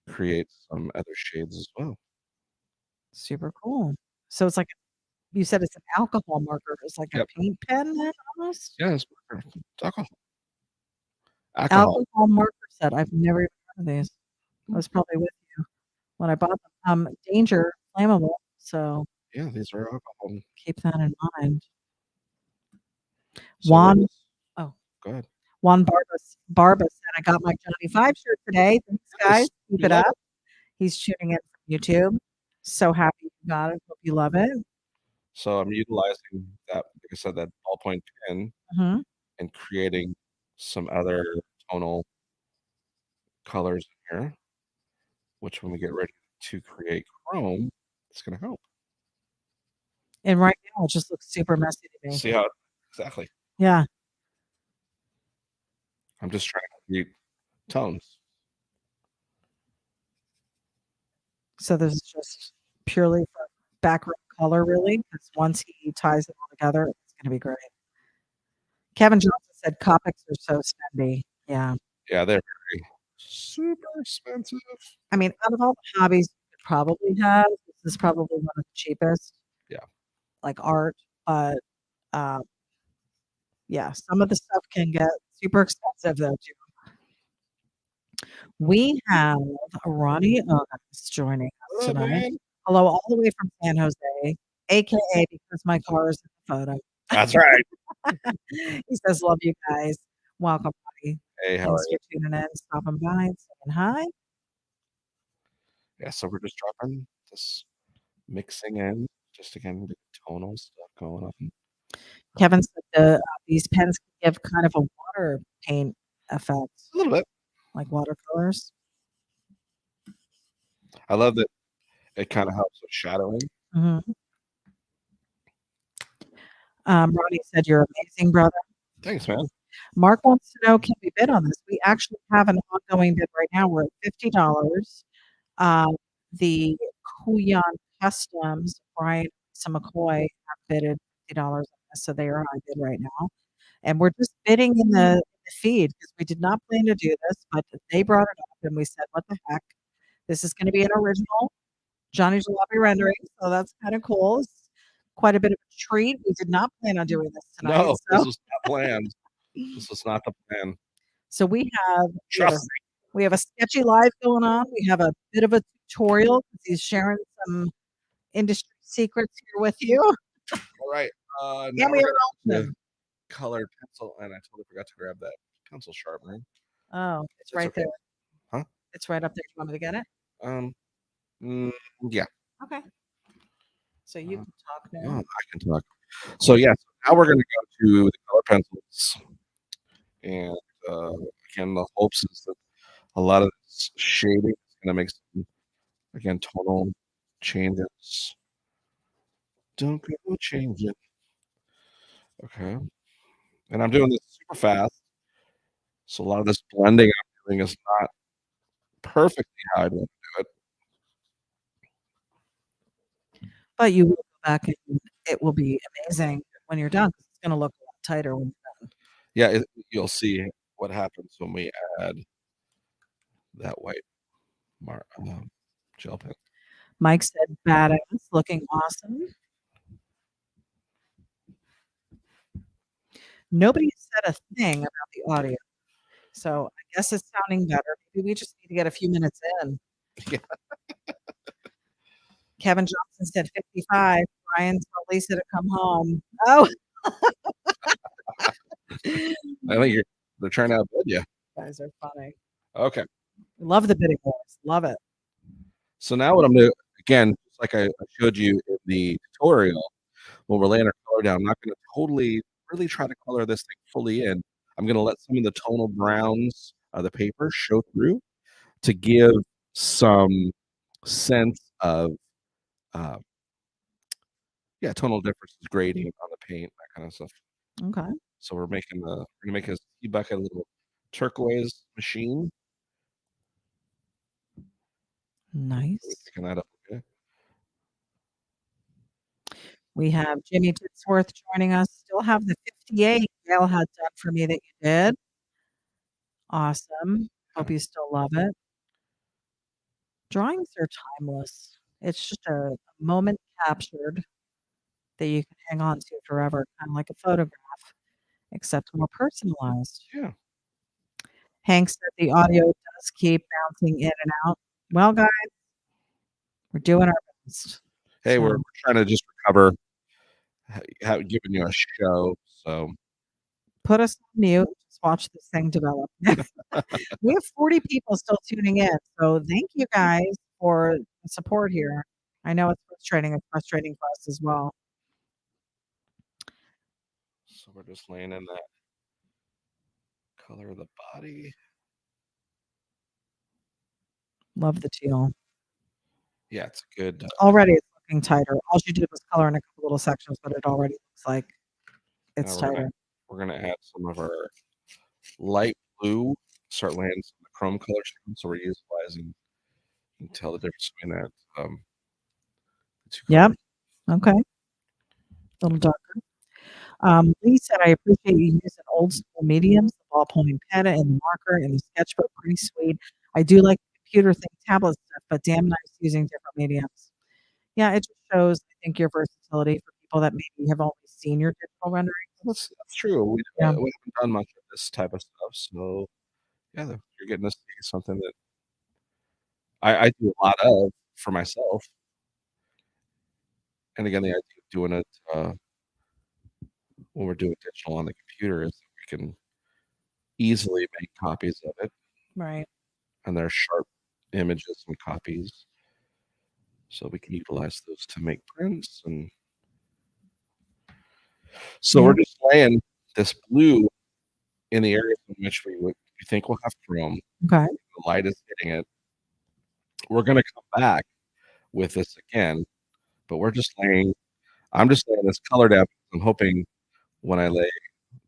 create some other shades as well. Super cool. So it's like, you said it's an alcohol marker. It's like a paint pen then almost? Yeah, it's alcohol. Alcohol marker set. I've never even heard of these. I was probably with you when I bought them. Danger, flammable. So Yeah, these are alcohol. Keep that in mind. So Juan, go ahead. Juan Barba said, I got my Johnny 5 shirt today. Thanks, guys. Nice. Keep You it love up. He's tuning in from YouTube. So happy you got it. Hope you love it. So I'm utilizing that, like I said, that ballpoint pen Mhm. and creating some other tonal colors in here, which when we get ready to create chrome, it's going to help. And right now, it just looks super messy to me. See how exactly? Yeah. I'm just trying to create tones. So this is just purely for background color, really, because once he ties it all together, it's going to be great. Kevin Johnson said Copics are so spendy. Yeah. Yeah, they're very super expensive. I mean, out of all the hobbies you could probably have, this is probably one of the cheapest. Yeah. Like art, but um, yeah, some of the stuff can get super expensive though too. We have Ronnie Owens joining us Hello, tonight. man. Hello, all the way from San Jose, aka because my car is in the photo. That's right. He says, "Love you guys. Welcome, buddy. Hey, how Thanks are you? for tuning in, stopping by, and saying hi." Yeah, so we're just dropping this mixing in, just again, the tonal stuff going on. Kevin said these pens can give kind of a water paint effect, A little bit. like watercolors. I love that it kind of helps with shadowing. Mhm. Ronnie said, "You're amazing, brother." Thanks, man. Mark wants to know, can we bid on this? We actually have an ongoing bid right now. We're at $50. The Kuyan Customs, Brian McCoy have bidded $50 on this, so they are on bid right now. And we're just bidding in the feed because we did not plan to do this, but they brought it up and we said, what the heck? This is going to be an original Johnny Jalopy rendering, so that's kind of cool. It's quite a bit of a treat. We did not plan on doing this tonight. No, So. this was not planned. This was not the plan. So we have Trust me. we have a sketchy live going on. We have a bit of a tutorial because he's sharing some industry secrets here with you. All right. Now And we we're have an gonna option. colored pencil, and I totally forgot to grab that pencil sharpener. Oh, it's It's right okay. there. Huh? It's right up there. You want me to get it? Yeah. Okay. So you can talk Oh, now. I can talk. So yeah, so now we're gonna go to the color pencils, and again, the hopes is that a lot of this shading is gonna make some, again, tonal changes. Don't go changing. Okay. And I'm doing this super fast. So a lot of this blending I'm doing is not perfectly how I'd want to do it. But you will go back and it will be amazing when you're done. It's going to look a lot tighter when you're done. Yeah, you'll see what happens when we add that white gel pen. Mike said, badass, looking awesome. Nobody said a thing about the audio. So I guess it's sounding better. Maybe we just need to get a few minutes in. Yeah. Kevin Johnson said 55. Brian told Lisa to come home. Oh. I think they're trying to outbid you. You guys are funny. Okay. Love the bidding wars. Love it. So now what I'm doing, again, just like I showed you in the tutorial, when we're laying our color down, I'm not going to totally really try to color this thing fully in. I'm going to let some of the tonal browns of the paper show through to give some sense of tonal differences, grading on the paint, that kind of stuff. Okay. So we're gonna make a ski bucket a little turquoise machine. Nice. Picking that up. Okay. We have Jimmy Titsworth joining us. Still have the 58 Gail had done for me that you did. Awesome. Hope you still love it. Drawings are timeless. It's just a moment captured that you can hang on to forever, kind of like a photograph, except more personalized. Yeah. Hank said the audio does keep bouncing in and out. Well, guys, we're doing our best. Hey, we're So trying to just recover, giving you a show. So put us on mute. Just watch this thing develop. We have 40 people still tuning in. So thank you guys for the support here. I know it's frustrating. It's frustrating for us as well. So we're just laying in that color of the body. Love the teal. Yeah, it's good. Already it's looking tighter. All you did was color in a couple little sections, but it already looks like it's tighter. We're gonna add some of our light blue. Start laying some of the chrome colors. So we're utilizing. You can tell the difference between that. The two Yep. colors. Okay. A little darker. Lee said, I appreciate you using old school mediums, the ballpoint and pen and the marker and the sketchbook. Pretty sweet. I do like the computer thing, tablet stuff, but damn nice using different mediums. Yeah, it just shows, I think, your versatility for people that maybe have only seen your digital rendering. That's true. We Yeah. haven't done much of this type of stuff, so yeah, you're getting to see something that I do a lot of for myself. And again, the idea of doing it when we're doing digital on the computer is that we can easily make copies of it, Right. and they're sharp images and copies, so we can utilize those to make prints. And so Yeah. we're just laying this blue in the areas in which we think we'll have chrome. Okay. The light is hitting it. We're going to come back with this again, but I'm just laying this color down. I'm hoping when I lay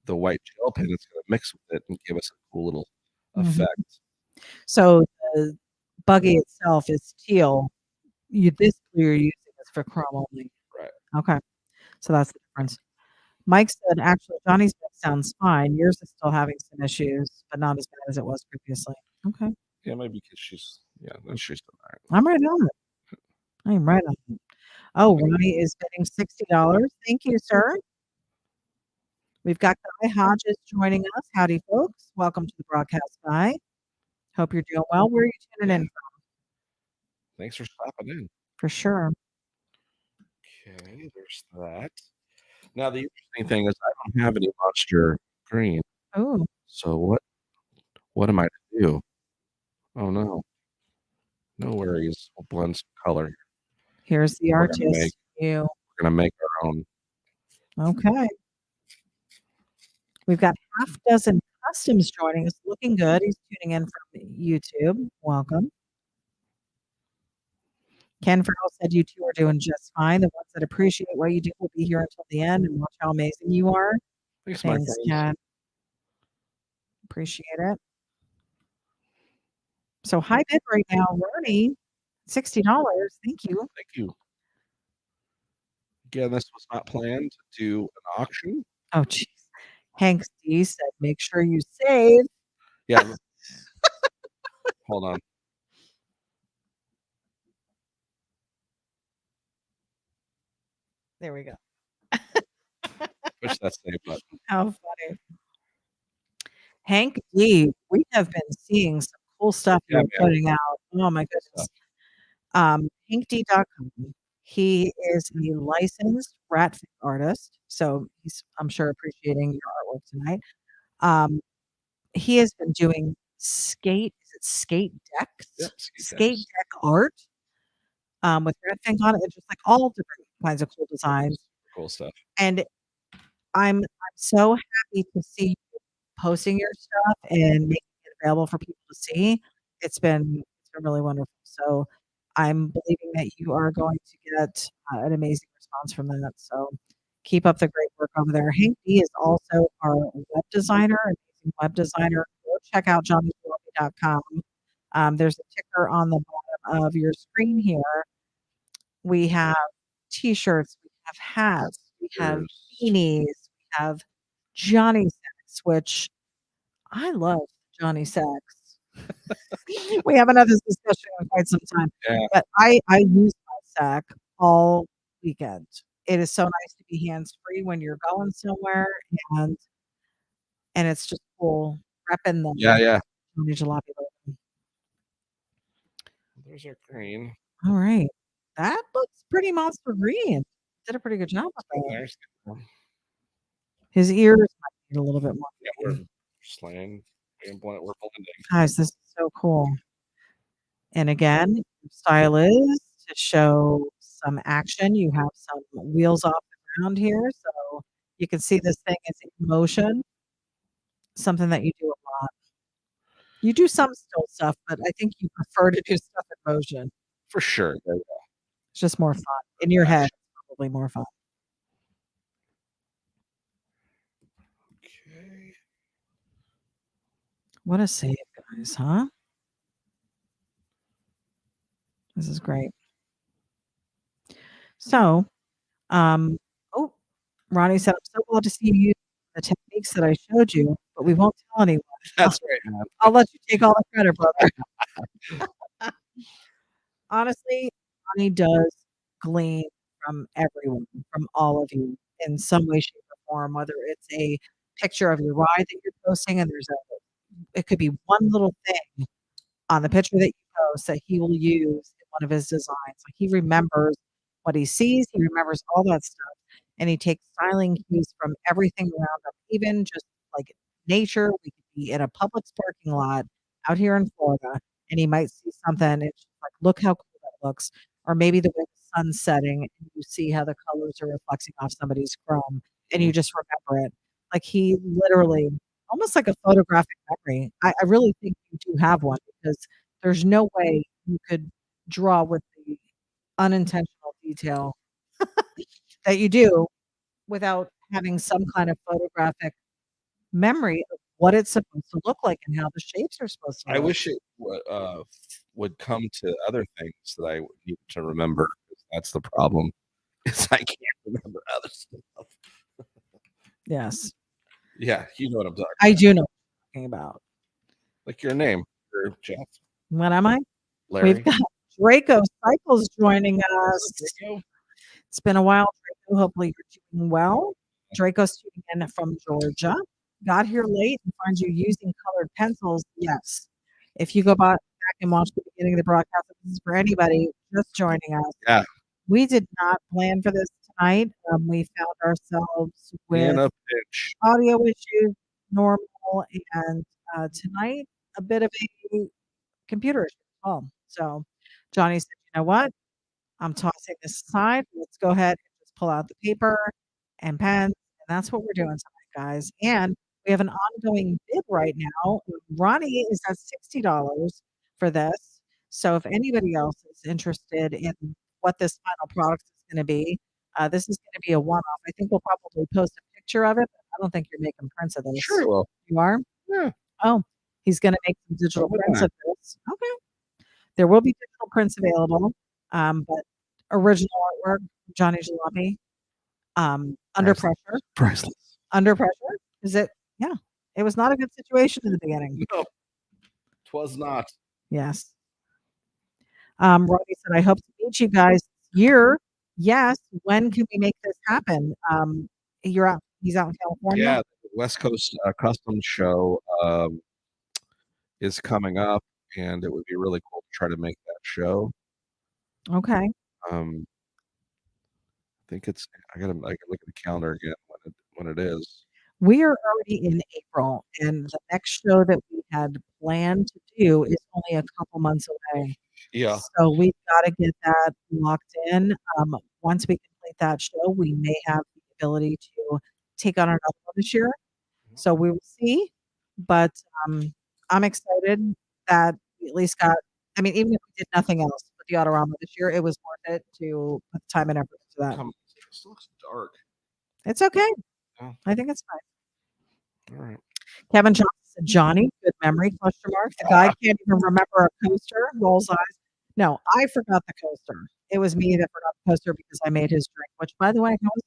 the white gel pen, it's going to mix with it and give us a cool little effect. So the buggy itself is teal. This blue you're using is for chrome only. Right. Okay. So that's the difference. Mike said, actually, Johnny's mix sounds fine. Yours is still having some issues, but not as bad as it was previously. Okay. Yeah, maybe because she's doing all right. I'm right on it. I am right on it. Oh, Ronnie is bidding $60. Thank you, sir. We've got Guy Hodges joining us. Howdy, folks. Welcome to the broadcast, Guy. Hope you're doing well. Where are you tuning in from? Thanks for stopping in. For sure. Okay, there's that. Now the interesting thing is I don't have any monster green. Oh, So what am I to do? Oh no. No worries. We'll blend some color. here's the We're gonna artist. we're gonna make our own. Okay. We've got half dozen customs joining us. Looking good. He's tuning in from YouTube. Welcome. Ken Farrell said you two are doing just fine. The ones that appreciate what you do will be here until the end and watch how amazing you are. Thanks, my friends. Ken. Appreciate it. So high bid right now, Ronnie, $60. Thank you. Thank you. Again, this was not planned to do an auction. Oh, jeez. Hank D said, make sure you save. Yeah. Hold on. There we go. Push that save button. How funny. Hank D, we have been seeing some cool stuff you're putting out. Oh my goodness. HankD.com. He is a licensed rat artist, so he's, I'm sure, appreciating your artwork tonight. He has been doing skate decks? Yep, skate deck art with rat fink on it. It's just like all different kinds of cool designs. Cool stuff. And I'm so happy to see you posting your stuff and making it available for people to see. It's been really wonderful. So I'm believing that you are going to get an amazing response from that. So keep up the great work over there. Hank D is also our web designer, amazing web designer. Go check out johnnyjalopy.com. There's a ticker on the bottom of your screen here. We have t-shirts, we have hats, we have beanies, we have Johnny Sacks, which I love Johnny Sacks. We haven't had this discussion in quite some time, but I use my sack all weekend. It is so nice to be hands-free when you're going somewhere, and it's just cool repping the Johnny Jalopy logo. There's our green. All right. That looks pretty monster green. Did a pretty good job with that. There's His ears might need a little bit more yeah, we're green. slaying. We're blending. Guys, this is so cool. And again, your style is to show some action. You have some wheels off the ground here, so you can see this thing is in motion, something that you do a lot. You do some still stuff, but I think you prefer to do stuff in motion. For sure. It's just more fun. In your head, it's probably more fun. Okay. What a save, guys, huh? This is great. So, oh, Ronnie said, I'm so glad to see you use the techniques that I showed you, but we won't tell anyone. That's right, man. I'll let you take all the credit, brother. Honestly, Ronnie does glean from everyone, from all of you in some way, shape, or form, whether it's a picture of your ride that you're posting and it could be one little thing on the picture that you post that he will use in one of his designs. Like he remembers what he sees, he remembers all that stuff, and he takes styling cues from everything around him, even just like nature. We could be in a Publix parking lot out here in Florida, and he might see something. And it's just like, look how cool that looks. Or maybe the way the sun's setting, and you see how the colors are reflecting off somebody's chrome, and you just remember it. Like he literally almost like a photographic memory. I really think you do have one because there's no way you could draw with the unintentional detail that you do without having some kind of photographic memory of what it's supposed to look like and how the shapes are supposed to I look. wish it would come to other things that I need to remember. That's the problem. Is I can't remember other stuff. Yes. Yeah, you know what I'm talking I do know what you're talking about. Like your name, or Jeff, What am I? Larry. We've got Draco Cycles joining us. Draco? It's been a while, Draco. Hopefully you're doing well. Draco's tuning in from Georgia. Got here late and finds you using colored pencils. Yes. If you go back and watch the beginning of the broadcast, this is for anybody just joining us. Yeah. We did not plan for this tonight. We found ourselves In with a pinch. audio issues, normal, and tonight a bit of a computer issue as well. So Johnny said, you know what? I'm tossing this aside. Let's go ahead and just pull out the paper and pens. And that's what we're doing tonight, guys. And we have an ongoing bid right now. Ronnie is at $60 for this. So if anybody else is interested in what this final product is going to be, this is going to be a one-off. I think we'll probably post a picture of it. But I don't think you're making prints of this. Sure, well, You are? yeah. Oh, he's going to make some digital prints of this. Okay. There will be digital prints available, but original artwork, Johnny Jalopy, under pressure. Priceless. Under pressure? Is it? Yeah. It was not a good situation in the beginning. No, 'twas not. Yes. Robbie said, I hope to meet you guys this year. Yes. When can we make this happen? You're out. He's out in California. Yeah, the West Coast Custom Show is coming up, and it would be really cool to try to make that show. Okay. I think it's. I can look at the calendar again when it is. We are already in April, and the next show that we had planned to do is only a couple months away. Yeah. So we've got to get that locked in. Once we complete that show, we may have the ability to take on another one this year. So we will see. But I'm excited that we at least got, I mean, even if we did nothing else with the Autorama this year, it was worth it to put the time and effort into that. This looks dark. It's okay. Oh. I think it's fine. All right. Kevin Johnson said, Johnny, good memory, question mark. The guy can't even remember a coaster, rolls eyes. No, I forgot the coaster. It was me that forgot the coaster because I made his drink, which, by the way, how is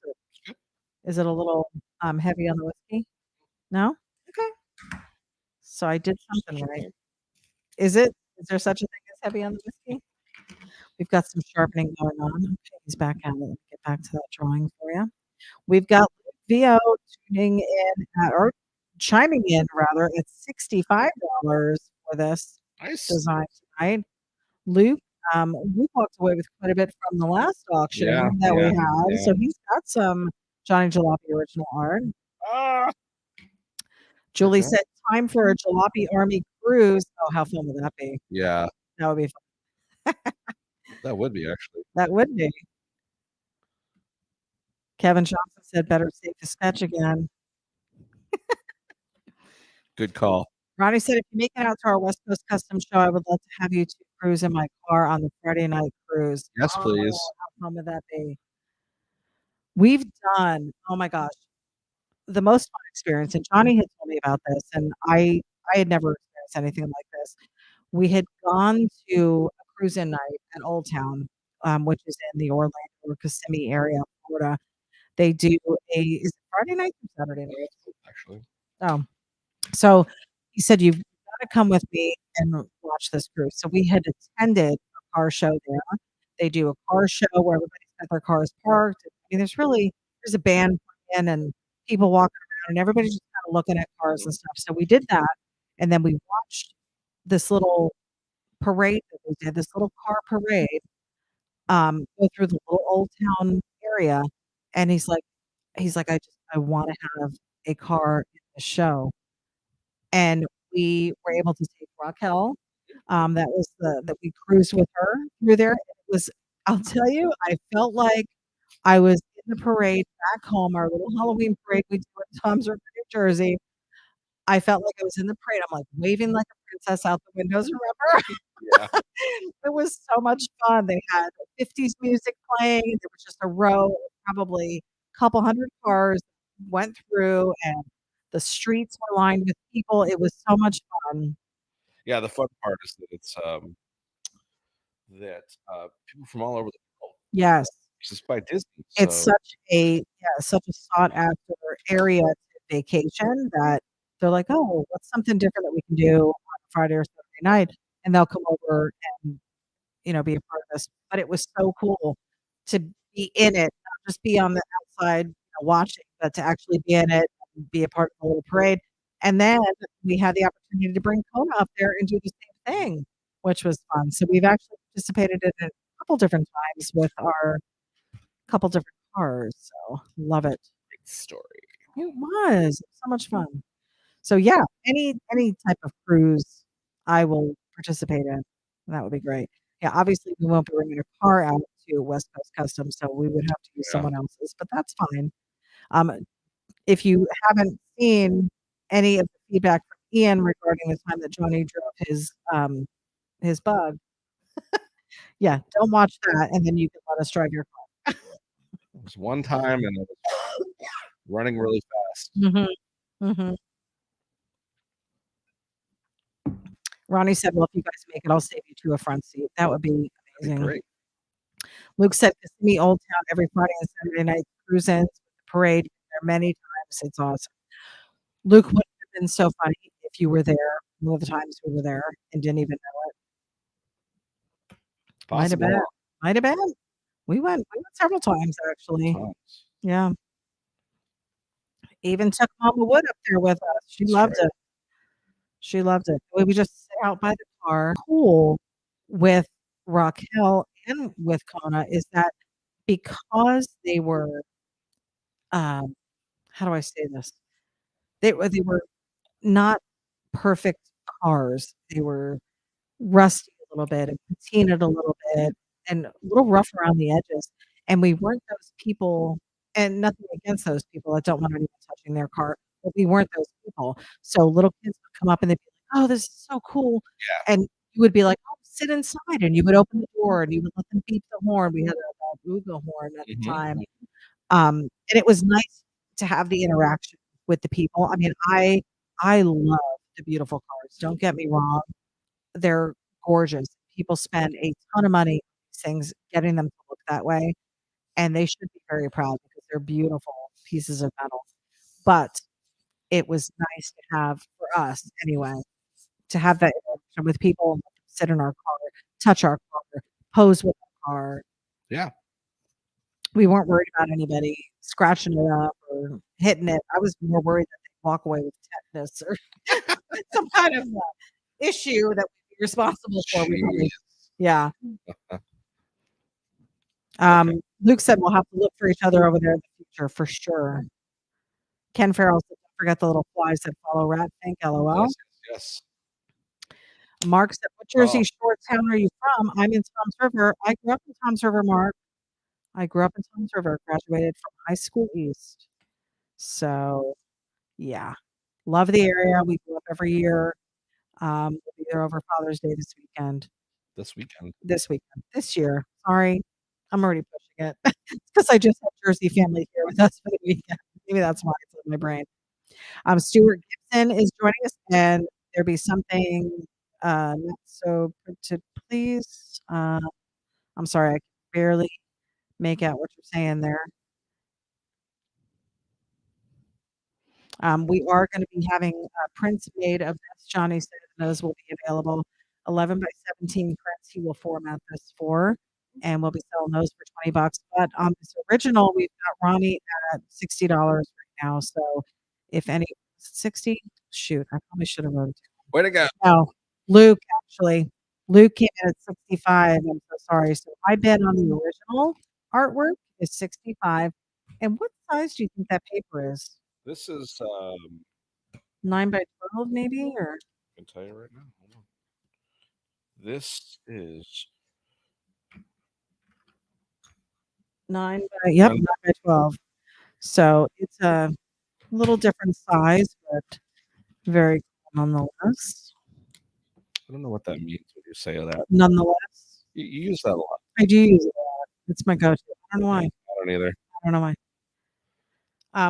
it? Is it a little heavy on the whiskey? No? Okay. So I did something right. Is it? Is there such a thing as heavy on the whiskey? We've got some sharpening going on. Okay, he's back at it. Let me get back to that drawing for you. We've got VO tuning in or chiming in rather at $65 for this Nice. design tonight. Luke We walked away with quite a bit from the last Yeah, auction that we yeah, had. yeah. So he's got some Johnny Jalopy original art. Ah, Julie okay. said, "Time for a Jalopy Army cruise." Oh, how fun would that be? Yeah, That would be fun. that would be actually. That would be. Kevin Johnson said, "Better safe to sketch again." Good call. Ronnie said, "If you make it out to our West Coast Custom Show, I would love to have you 2 cruise in my car on the Friday night cruise." Yes, Oh, please. how fun would that be? We've done, oh my gosh, the most fun experience, and Johnny had told me about this, and I had never experienced anything like this. We had gone to a cruise-in night at Old Town, which is in the Orlando or Kissimmee area of Florida. They do is it Friday night or Saturday night? Actually. Oh, so he said, "You've gotta come with me and watch this cruise." So we had attended a car show there. They do a car show where everybody's got their cars parked. I mean, there's a band playing and people walking around and everybody's just kinda looking at cars and stuff. So we did that, and then we watched this little parade that they did, this little car parade, go through the little Old Town area, and he's like, I wanna have a car in the show." And we were able to take Raquel, that was that we cruised with her through there. It was I'll tell you, I felt like I was in the parade back home, our little Halloween parade we do in Toms River, New Jersey. I felt like I was in the parade. I'm, like, waving like a princess out the windows, remember? Yeah. It was so much fun. They had 50s music playing. There was just a row, probably a couple hundred cars went through, and the streets were lined with people. It was so much fun. Yeah, the fun part is that it's, that, people from all over the world, Yes. just by Disney, It's so such a sought after area to vacation that they're like, "Oh, what's something different that we can do on Friday or Saturday night?" And they'll come over and be a part of this. But it was so cool to be in it, not just be on the outside, watching, but to actually be in it and be a part of the little parade. And then we had the opportunity to bring Kona up there and do the same thing, which was fun. So we've actually participated in it a couple different times with our couple different cars. So love it. great story. It was so much fun. So yeah, any type of cruise I will participate in. That would be great. Yeah, obviously we won't be bringing a car out to West Coast Customs, so we would have to use Yeah. someone else's, but that's fine. Um, if you haven't seen any of the feedback from Ian regarding the time that Johnny drove his bug, yeah, don't watch that, and then you can let us drive your car. It was one time, and it was running really fast. Mhm, mhm. Ronnie said, "Well, if you guys make it, I'll save you 2 a front seat." That would be That'd be amazing. great. Luke said, "Kissimmee Old Town every Friday and Saturday night cruise-ins with the parade. There many times. It's awesome." Luke, would have been so funny if you were there one of the times we were there and didn't even know it. Might have Possible. been. Might have been. We went several times, actually. Times. Yeah. Even took Mama Wood up there with us. She That's loved right. it. She loved it. We would just sit out by the car. Cool with Raquel and with Kona is that because they were, um, how do I say this? They were not perfect cars. They were rusty a little bit and patinaed a little bit and a little rough around the edges, and we weren't those people, and nothing against those people, I don't want anyone touching their car, but we weren't those people. So little kids would come up and they'd be like, "Oh, this is so cool," Yeah. and you would be like, "Oh, sit inside," and you would open the door and you would let them beep the horn. We had a Google horn at the Mhm. time. And it was nice to have the interaction with the people. I mean, I love the beautiful cars, don't get me wrong. They're gorgeous. People spend a ton of money on these things, getting them to look that way, and they should be very proud because they're beautiful pieces of metal. But it was nice to have, for us anyway, to have that interaction with people, and sit in our car, touch our car, pose with our car. Yeah. We weren't worried about anybody scratching it up or hitting it. I was more worried that they'd walk away with tetanus or some kind of issue that we'd be responsible for. We Jeez. Yeah. Okay. Luke said we'll have to look for each other over there in the future for sure. Ken Farrell said, "Don't forget the little flies that follow Rat Fink." LOL. Yes, yes. Mark said, "What Jersey Shore town are you from?" I'm in Toms River. I grew up in Toms River, Mark. I grew up in Toms River, graduated from high school east. So, yeah, love the area. We go up every year. We'll be there over Father's Day this weekend. This weekend. This year. Sorry, I'm already pushing it because I just have Jersey family here with us for the weekend. Maybe that's why it's in my brain. Stuart Gibson is joining us, and there be something not so to please. I'm sorry, I can barely make out what you're saying there. We are going to be having prints made of this. Johnny said those will be available. 11 by 17 prints he will format this for, and we'll be selling those for $20. But on this original, we've got Ronnie at $60 right now. So if any 60, shoot, I probably should have wrote it Way to go. down. No, Luke actually. Luke came in at 65. I'm so sorry. So my bid on the original artwork is 65. And what size do you think that paper is? This is 9 by 12 maybe, or I can tell you right now. Hold on. This is 9 by 12. So it's a little different size, but very cool nonetheless. I don't know what that means when you say that. Nonetheless, You use that a lot. I do use it a lot. It's my go-to. I don't know why. I don't either. I don't know why.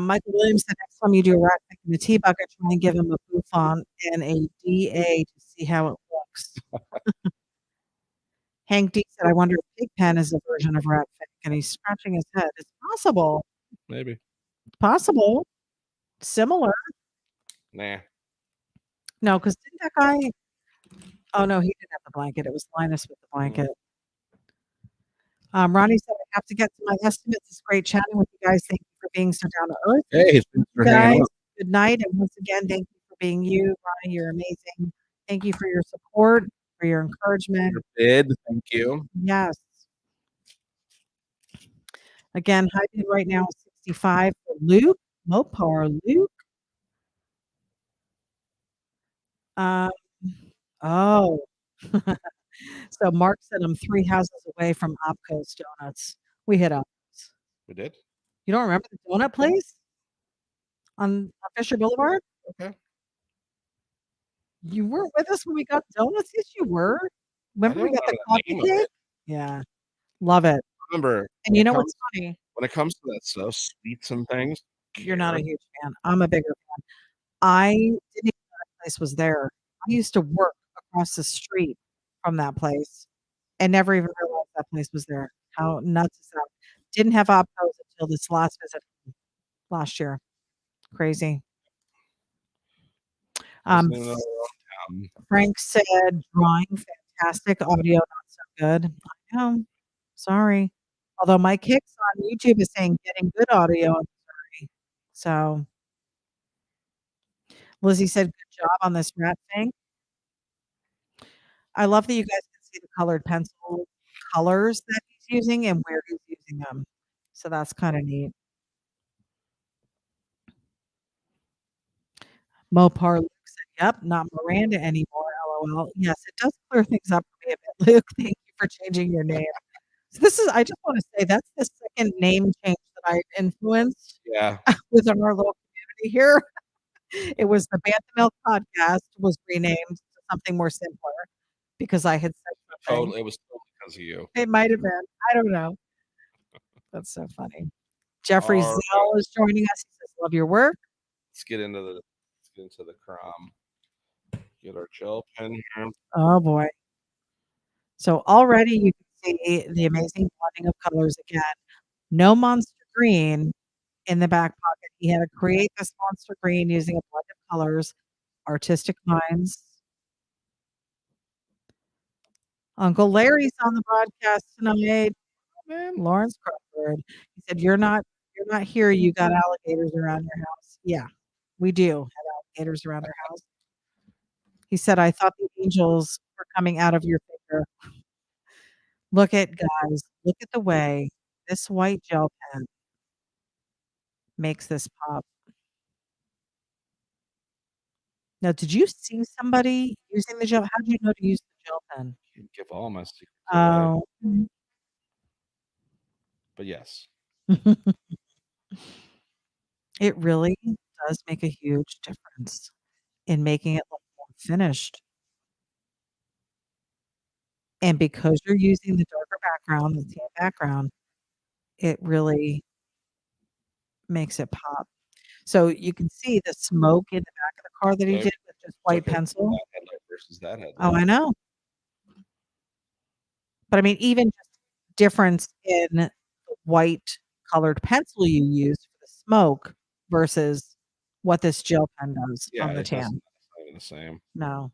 Michael Williams said next time you do a rat pick in the tea bucket, try and give him a bouffant and a DA to see how it looks. Hank D said, "I wonder if Pigpen is a version of rat pick," and he's scratching his head. It's possible. Maybe. It's possible. Similar. Nah. No, because didn't that guy? Oh no, he didn't have the blanket. It was Linus with the blanket. Ronnie said, "I have to get to my estimates. It's great chatting with you guys. Thank you for being so down to earth." Hey, thanks for hanging Guys, out. good night. And once again, thank you for being you. Ronnie, you're amazing. Thank you for your support, for your encouragement. Your bid. Thank you. Yes. Again, high bid right now is 65 for Luke. Mopar Luke. Oh. So Mark said I'm 3 houses away from Opco's Donuts. We hit up. We did? You don't remember the donut place on Fisher Boulevard? Okay. You weren't with us when we got donuts? Yes, you were. I Remember we don't got the remember the coffee name of cake? it. Yeah. Love it. Remember, And you know what's funny? when it comes to that stuff, sweets and things, You're not a care. huge fan. I'm a bigger fan. I didn't even know that place was there. I used to work across the street from that place and never even realized that place was there. How nuts is that? Didn't have Opcos until this last visit last year. Crazy. Wasn't even in our own town. Frank said, "Drawing fantastic, audio not so good." I know. Sorry. Although Mike Hicks on YouTube is saying getting good audio. I'm sorry. So Lizzie said, "Good job on this rat thing." I love that you guys can see the colored pencil colors that he's using and where he's using them. So that's kind of neat. Mopar Luke said, "Yep, not Miranda anymore. LOL." Yes, it does clear things up for me a bit. Luke, thank you for changing your name. So this is, I just want to say that's the second name change that I've influenced Yeah. within our little community here. It was the Bantha Milk podcast was renamed to something more simpler because I had said something. It was totally because of you. It might have been. I don't know. That's so funny. Jeffrey All Zell is joining us. He says, "Love your work." Let's get into the crom. Get our gel pen here. Oh boy. So already you can see the amazing blending of colors again. No monster green in the back pocket. He had to create this monster green using a blend of colors. Artistic minds. Uncle Larry's on the broadcast tonight. Man, Lawrence Crawford. He said, You're not here. You got alligators around your house." Yeah, we do have alligators around our house. He said, "I thought the angels were coming out of your finger." Look at guys, look at the way this white gel pen makes this pop. Now, did you see somebody using the gel? How did you know to use the gel pen? Can't give all my secrets away, Oh. but yes. It really does make a huge difference in making it look more finished. And because you're using the darker background, the tan background, it really makes it pop. So you can see the smoke in the back of the car that he Look, did with just white look at pencil. that headlight versus that Oh, I headlight. know. But I mean, even just difference in the white colored pencil you use for the smoke versus what this gel pen does Yeah, on the it doesn't. tan. It's not even the same. No.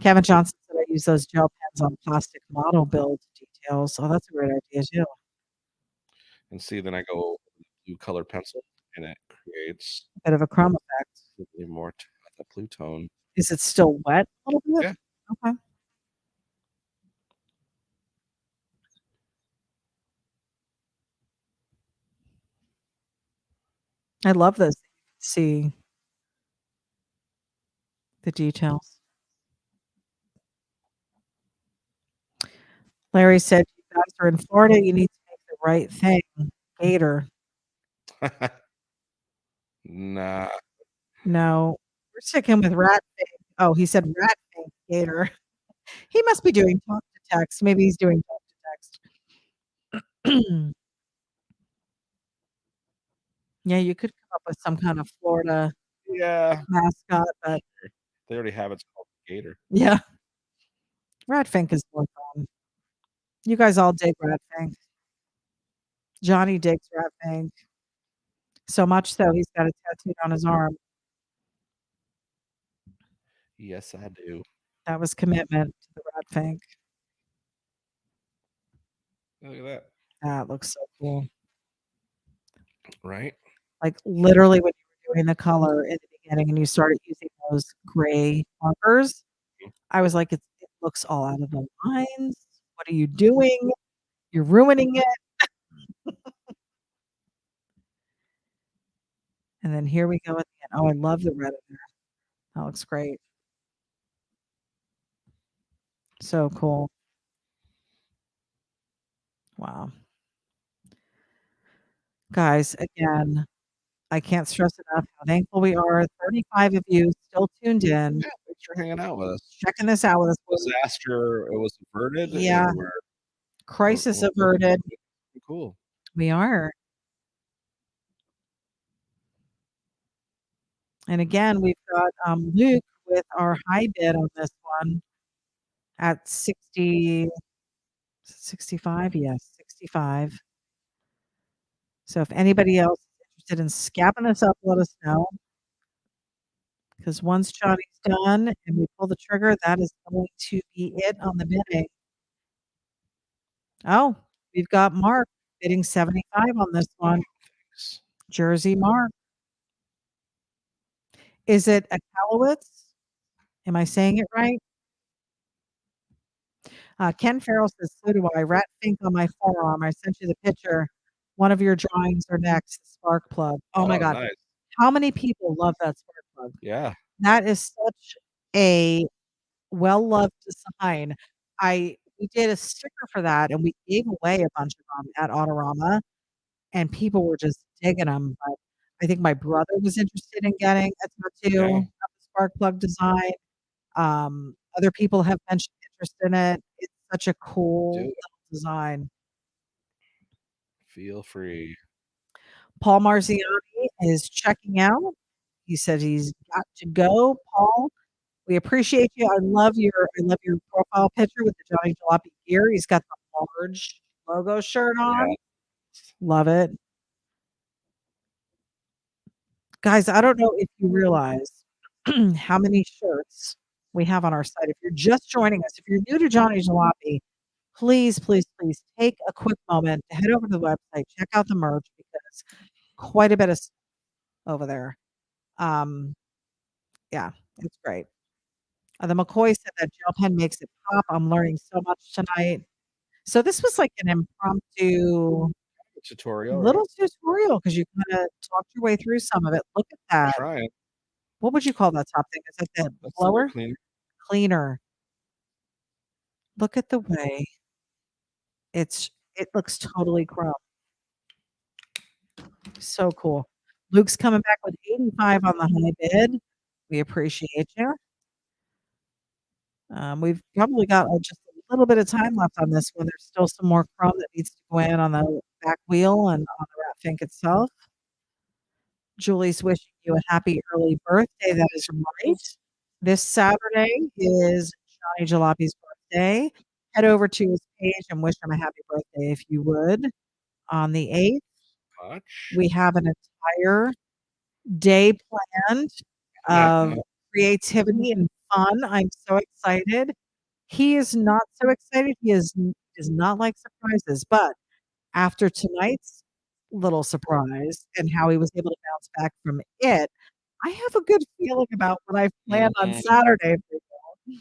Kevin Johnson said I use those gel pens on plastic model build details. Oh, that's a great idea too. And see, then I go blue color pencil, and it creates Bit of a crumb effect. a little more the blue tone. Is it still wet a little bit? Yeah. Okay. I love this. See the details. Larry said, "You guys are in Florida. You need to make the right thing." Gator. Nah. No, we're sticking with rat thing. Oh, he said rat thing. Gator. He must be doing talk to text. Maybe he's doing talk to text. Yeah, you could come up with some kind of Florida Yeah. mascot, but They already have it's called Gator. yeah, Ratfink is more fun. You guys all dig Ratfink. Johnny digs Ratfink. So much so he's got it tattooed on his arm. Yes, I do. That was commitment to the Ratfink. Look at that. That looks so cool. Right? Like literally when you were doing the color in the beginning and you started using those gray markers, I was like, it looks all out of the lines. What are you doing? You're ruining it. And then here we go at the end. Oh, I love the red in there. That looks great. So cool. Wow. Guys, again, I can't stress enough how thankful we are. 35 of you still tuned in, Yeah, thanks for hanging out with us. checking this out with us. Disaster, it was averted, Yeah. and we're Crisis averted. cool. We are. And again, we've got Luke with our high bid on this one at 65. Yes, 65. So if anybody else is interested in scapping this up, let us know. Because once Johnny's done and we pull the trigger, that is going to be it on the bidding. Oh, we've got Mark bidding 75 on this one. Jersey Mark. Is it a Kalowitz? Am I saying it right? Ken Farrell says, so do I. Rat Fink on my forearm. I sent you the picture. One of your drawings are next. Spark plug. Oh my God. Nice. How many people love that spark plug? Yeah. That is such a well-loved design. We did a sticker for that and we gave away a bunch of them at Autorama and people were just digging them. But I think my brother was interested in getting a tattoo of the spark plug design. Other people have mentioned interest in it. It's such a cool little design. Feel free. Paul Marziani is checking out. He said he's got to go. Paul, we appreciate you. I love your profile picture with the Johnny Jalopy gear. He's got the large logo shirt on. Yeah. Love it. Guys, I don't know if you realize how many shirts we have on our site. If you're just joining us, if you're new to Johnny Jalopy, please, please, please take a quick moment to head over to the website, check out the merch because quite a bit of stuff over there. Yeah, it's great. The McCoy said that gel pen makes it pop. I'm learning so much tonight. So this was like an impromptu Tutorial, right? little tutorial because you kinda talked your way through some of it. Look at that. Trying. What would you call that top thing? Is that the That's the air blower? cleaner. Cleaner. Look at the way it looks totally chrome. So cool. Luke's coming back with 85 on the high bid. We appreciate you. We've probably got just a little bit of time left on this one. There's still some more chrome that needs to go in on the back wheel and on the rat fink itself. Julie's wishing you a happy early birthday. That is right. This Saturday is Johnny Jalopy's birthday. Head over to his page and wish him a happy birthday if you would. On the 8th, Much. we have an entire day planned of creativity and fun. I'm so excited. He is not so excited. He does not like surprises, but after tonight's little surprise and how he was able to bounce back from it, I have a good feeling about what I've planned on Saturday for you.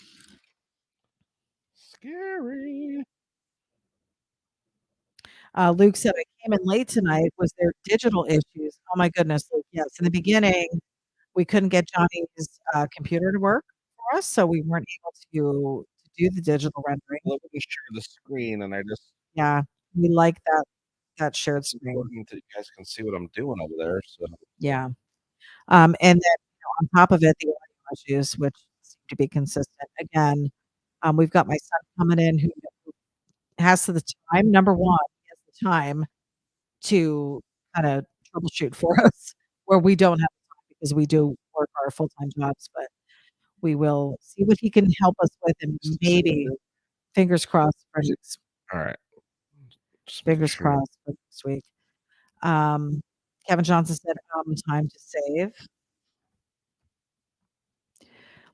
Scary. Luke said, I came in late tonight. Was there digital issues? Oh my goodness, Luke. Yes. In the beginning, we couldn't get Johnny's computer to work for us, so we weren't able to do the digital rendering. Let me share the screen, and I just Yeah, we like that shared screen. important that you guys can see what I'm doing over there. So Yeah. And then on top of it, the audio issues, which seem to be consistent. Again, we've got my son coming in who has the time. Number one, he has the time to kind of troubleshoot for us, where we don't have time because we do work our full time jobs. But we will see what he can help us with, and maybe fingers crossed for next. all right. Fingers crossed for next week. Kevin Johnson said, time to save.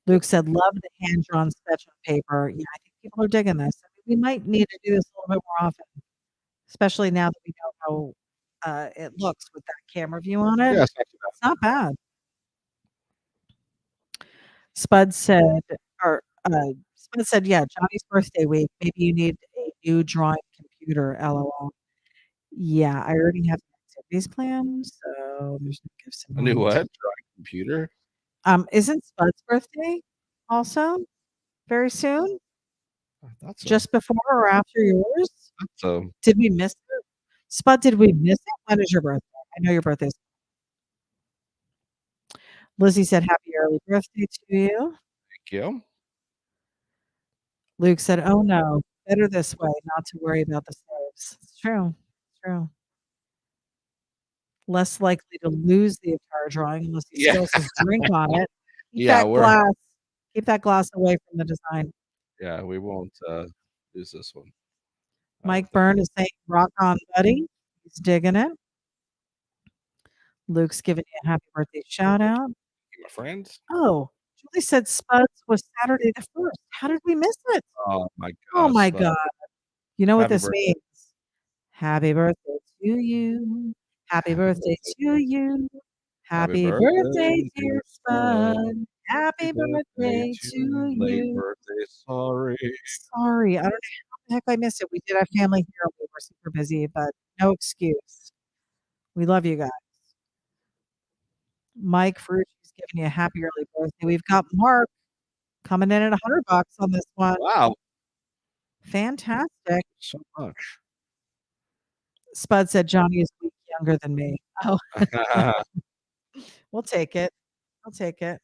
Luke said, love the hand-drawn sketch on paper. Yeah, I think people are digging this. I mean, we might need to do this a little bit more often, especially now that we know how it looks with that camera view on it. Yeah, it's not bad. Spud said, yeah, Johnny's birthday week. Maybe you need a new drawing computer, LOL. Yeah, I already have activities planned, so there's no gifts a new involved. what? Drawing computer? Isn't Spud's birthday also very soon? I thought so. Just before or after yours? So Did we miss it? Spud, did we miss it? When is your birthday? I know your birthday's. Lizzie said, happy early birthday to you. thank you. Luke said, oh no, better this way, not to worry about the slaves. It's true. It's true. Less likely to lose the entire drawing unless he spills his drink on it. Keep that glass away from the design. Yeah, we won't use this one. Mike Byrne is saying, rock on, buddy. He's digging it. Luke's giving you a happy birthday shout out. My friends. Oh, Julie said Spuds was Saturday the 1st. How did we miss it? Oh my god. Oh my god. You know what this birthday. means? Happy birthday to you. Happy birthday to you. Happy birthday, dear Spud. Happy birthday to Late you. birthday, sorry. Sorry, I don't know how the heck I missed it. We did have family here. We were super busy, but no excuse. We love you guys. Mike Ferrucci's giving you a happy early birthday. We've got Mark coming in at $100 on this one. Wow. Fantastic. So much. Spud said Johnny is a week younger than me. Oh, we'll take it. I'll take it.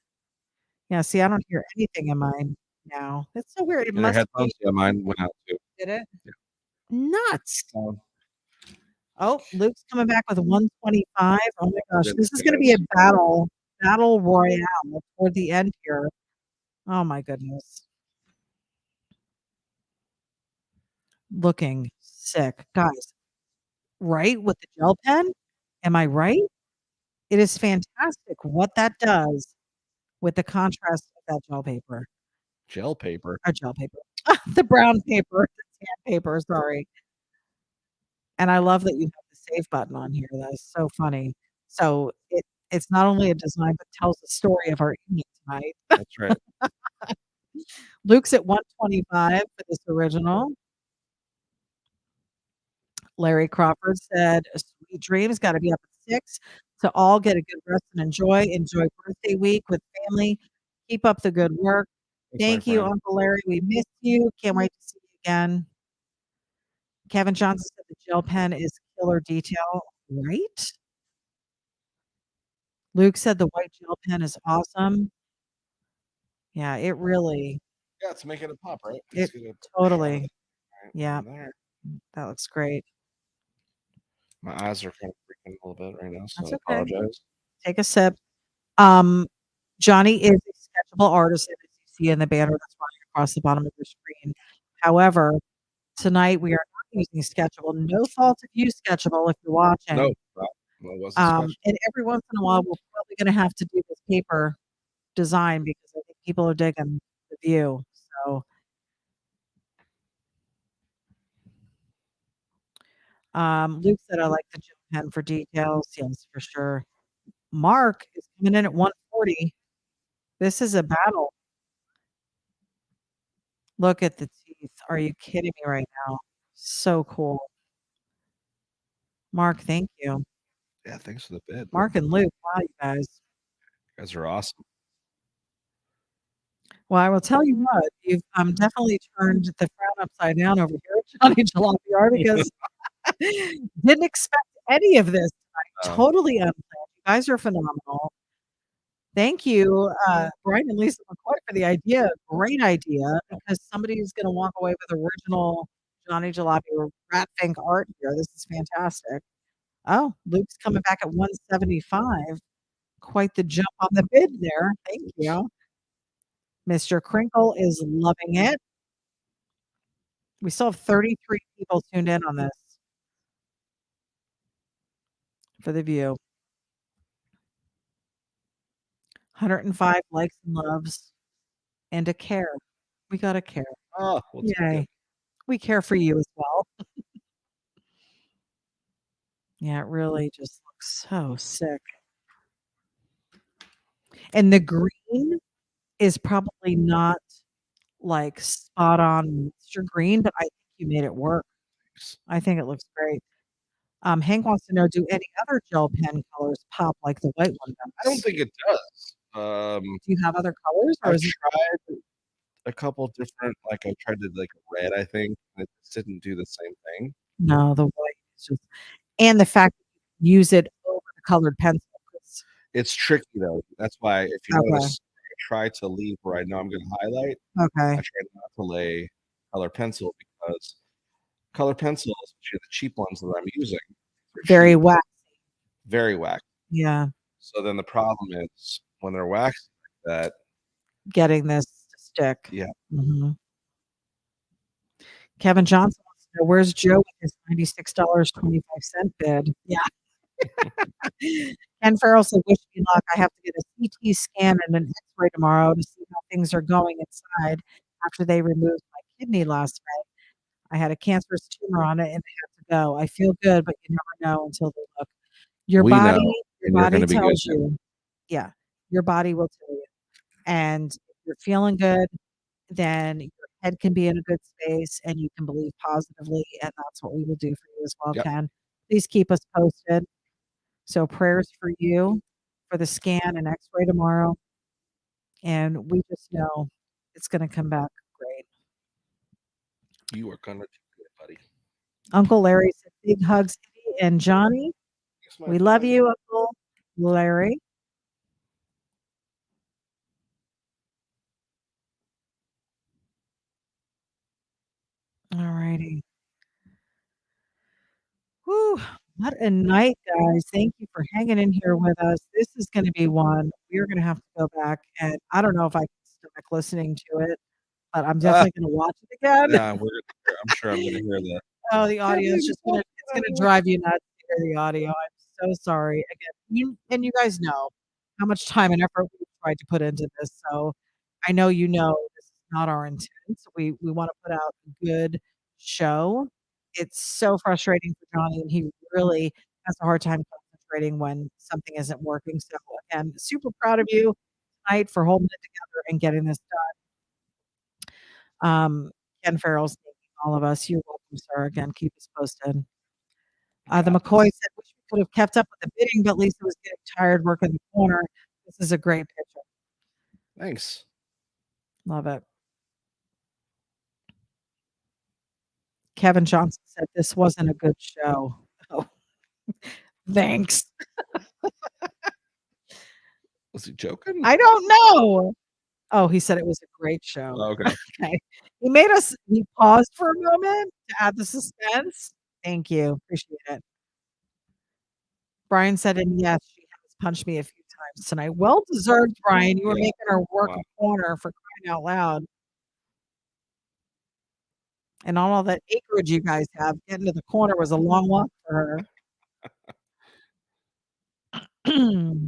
Yeah, see, I don't hear anything in mine now. That's so weird. It Your must headphones? be. Yeah, mine went out too. Did it? Yeah. Nuts. Oh, Luke's coming back with 125. Oh my gosh, this is going to be a battle royale toward the end here. Oh my goodness. Looking sick. Guys, right? With the gel pen? Am I right? It is fantastic what that does with the contrast of that gel paper. Gel paper. Or gel paper. The brown paper. The tan paper, sorry. And I love that you have the save button on here. That is so funny. So it's not only a design, but tells the story of our evening tonight. That's right. Luke's at 125 for this original. Larry Crawford said, "Sweet dreams, gotta be up at 6 to all get a good rest and enjoy. Enjoy birthday week with family. Keep up the good work. Thanks, my Thank you, friend. Uncle Larry. We miss you. Can't wait to see you again." Kevin Johnson said the gel pen is killer detail, right? Luke said the white gel pen is awesome. Yeah, it really, Yeah, it's making it pop, right? it Let's get a shot of totally, it right yeah, in there. that looks great. My eyes are kind of freaking a little bit right now, so That's I okay. apologize. Take a sip. Um, Johnny is a sketchable artist, as you see in the banner that's running across the bottom of your screen. However, tonight we are not using Sketchable. No fault if you use Sketchable if you're No, watching. no, it wasn't sketch. And every once in a while, we're probably going to have to do this paper design because I think people are digging the view. So, Luke said, "I like the gel pen for details." Yes, for sure. Mark is coming in at 140. This is a battle. Look at the teeth. Are you kidding me right now? So cool. Mark, thank you. Yeah, thanks for the bid. Mark and Luke, wow, you guys. You guys are awesome. Well, I will tell you what, you've definitely turned the frown upside down over here at Johnny Jalopy Art because didn't expect any of this tonight. Uh, Totally unplanned. You guys are phenomenal. Thank you, Brian and Lisa McCoy for the idea. Great idea because somebody's going to walk away with original Johnny Jalopy or Rat Fink art here. This is fantastic. Oh, Luke's coming back at 175. Quite the jump on the bid there. Thank you. Mr. Crinkle is loving it. We still have 33 people tuned in on this for the view. 105 likes and loves and a care. We got a care. oh, we'll take Yay. it. We care for you as well. Yeah, it really just looks so sick. And the green is probably not like spot on Mr. Green, but I think you made it work. I think it looks great. Hank wants to know, do any other gel pen colors pop like the white one I don't does? think it does. Do you have other colors or I've is it tried a couple different, like I tried to like red, I think, and it just didn't do the same thing. no, the white is just and the fact that you use it over the colored pencil. It's tricky though. That's why if you Okay. notice, I try to leave where I know I'm going to highlight. Okay. I try not to lay color pencil because color pencils, especially the cheap ones that I'm using, they're Very cheap, waxy. very waxy. Yeah. So then the problem is when they're waxy like that, Getting this to stick. yeah, Mhm. Kevin Johnson wants to know, where's Joe with his $96.25 bid? Yeah. Ken Farrell said, "Wish me luck. I have to get a CT scan and an X-ray tomorrow to see how things are going inside after they removed my kidney last May. I had a cancerous tumor on it and they had to go. I feel good, but you never know until they look. Your we body, know, your and you're going body to be good. tells you. Yeah, your body will tell you. And if you're feeling good, then your head can be in a good space and you can believe positively. And that's what we will do for you as well, Yep. Ken. Please keep us posted. So prayers for you for the scan and X-ray tomorrow. And we just know it's going to come back great. You are going to do good, buddy. Uncle Larry said, big hugs, Kitty and Johnny. Yes, my We love friend. you, Uncle Larry. All righty. Whew, what a night, guys. Thank you for hanging in here with us. This is going to be one. We're going to have to go back, and I don't know if I can stomach listening to it, but I'm Ah, definitely going to watch it again. yeah, I'm sure I'm going to hear the. Oh, the audio is just gonna it's gonna drive you nuts to hear the audio. I'm so sorry. Again, you guys know how much time and effort we've tried to put into this. So I know you know this is not our intent. We want to put out a good show. It's so frustrating for Johnny, and he really has a hard time concentrating when something isn't working. So again, super proud of you tonight for holding it together and getting this done. Um, Ken Farrell's thanking all of us. You're welcome, sir. Again, keep us posted. The Got McCoy this. said, "Wish we could have kept up with the bidding, but Lisa was getting tired working the corner. This is a great picture. Thanks. Love it." Kevin Johnson said, "This wasn't a good show." Oh, thanks. Was he joking? I don't know. Oh, he said it was a great show. Okay. Okay. He paused for a moment to add the suspense. Thank you. Appreciate it. Brian said, "And yes, she has punched me a few times tonight." Well deserved, Brian. You were Yeah. making her work Wow. a corner for crying out loud. And all that acreage you guys have, getting to the corner was a long walk for her.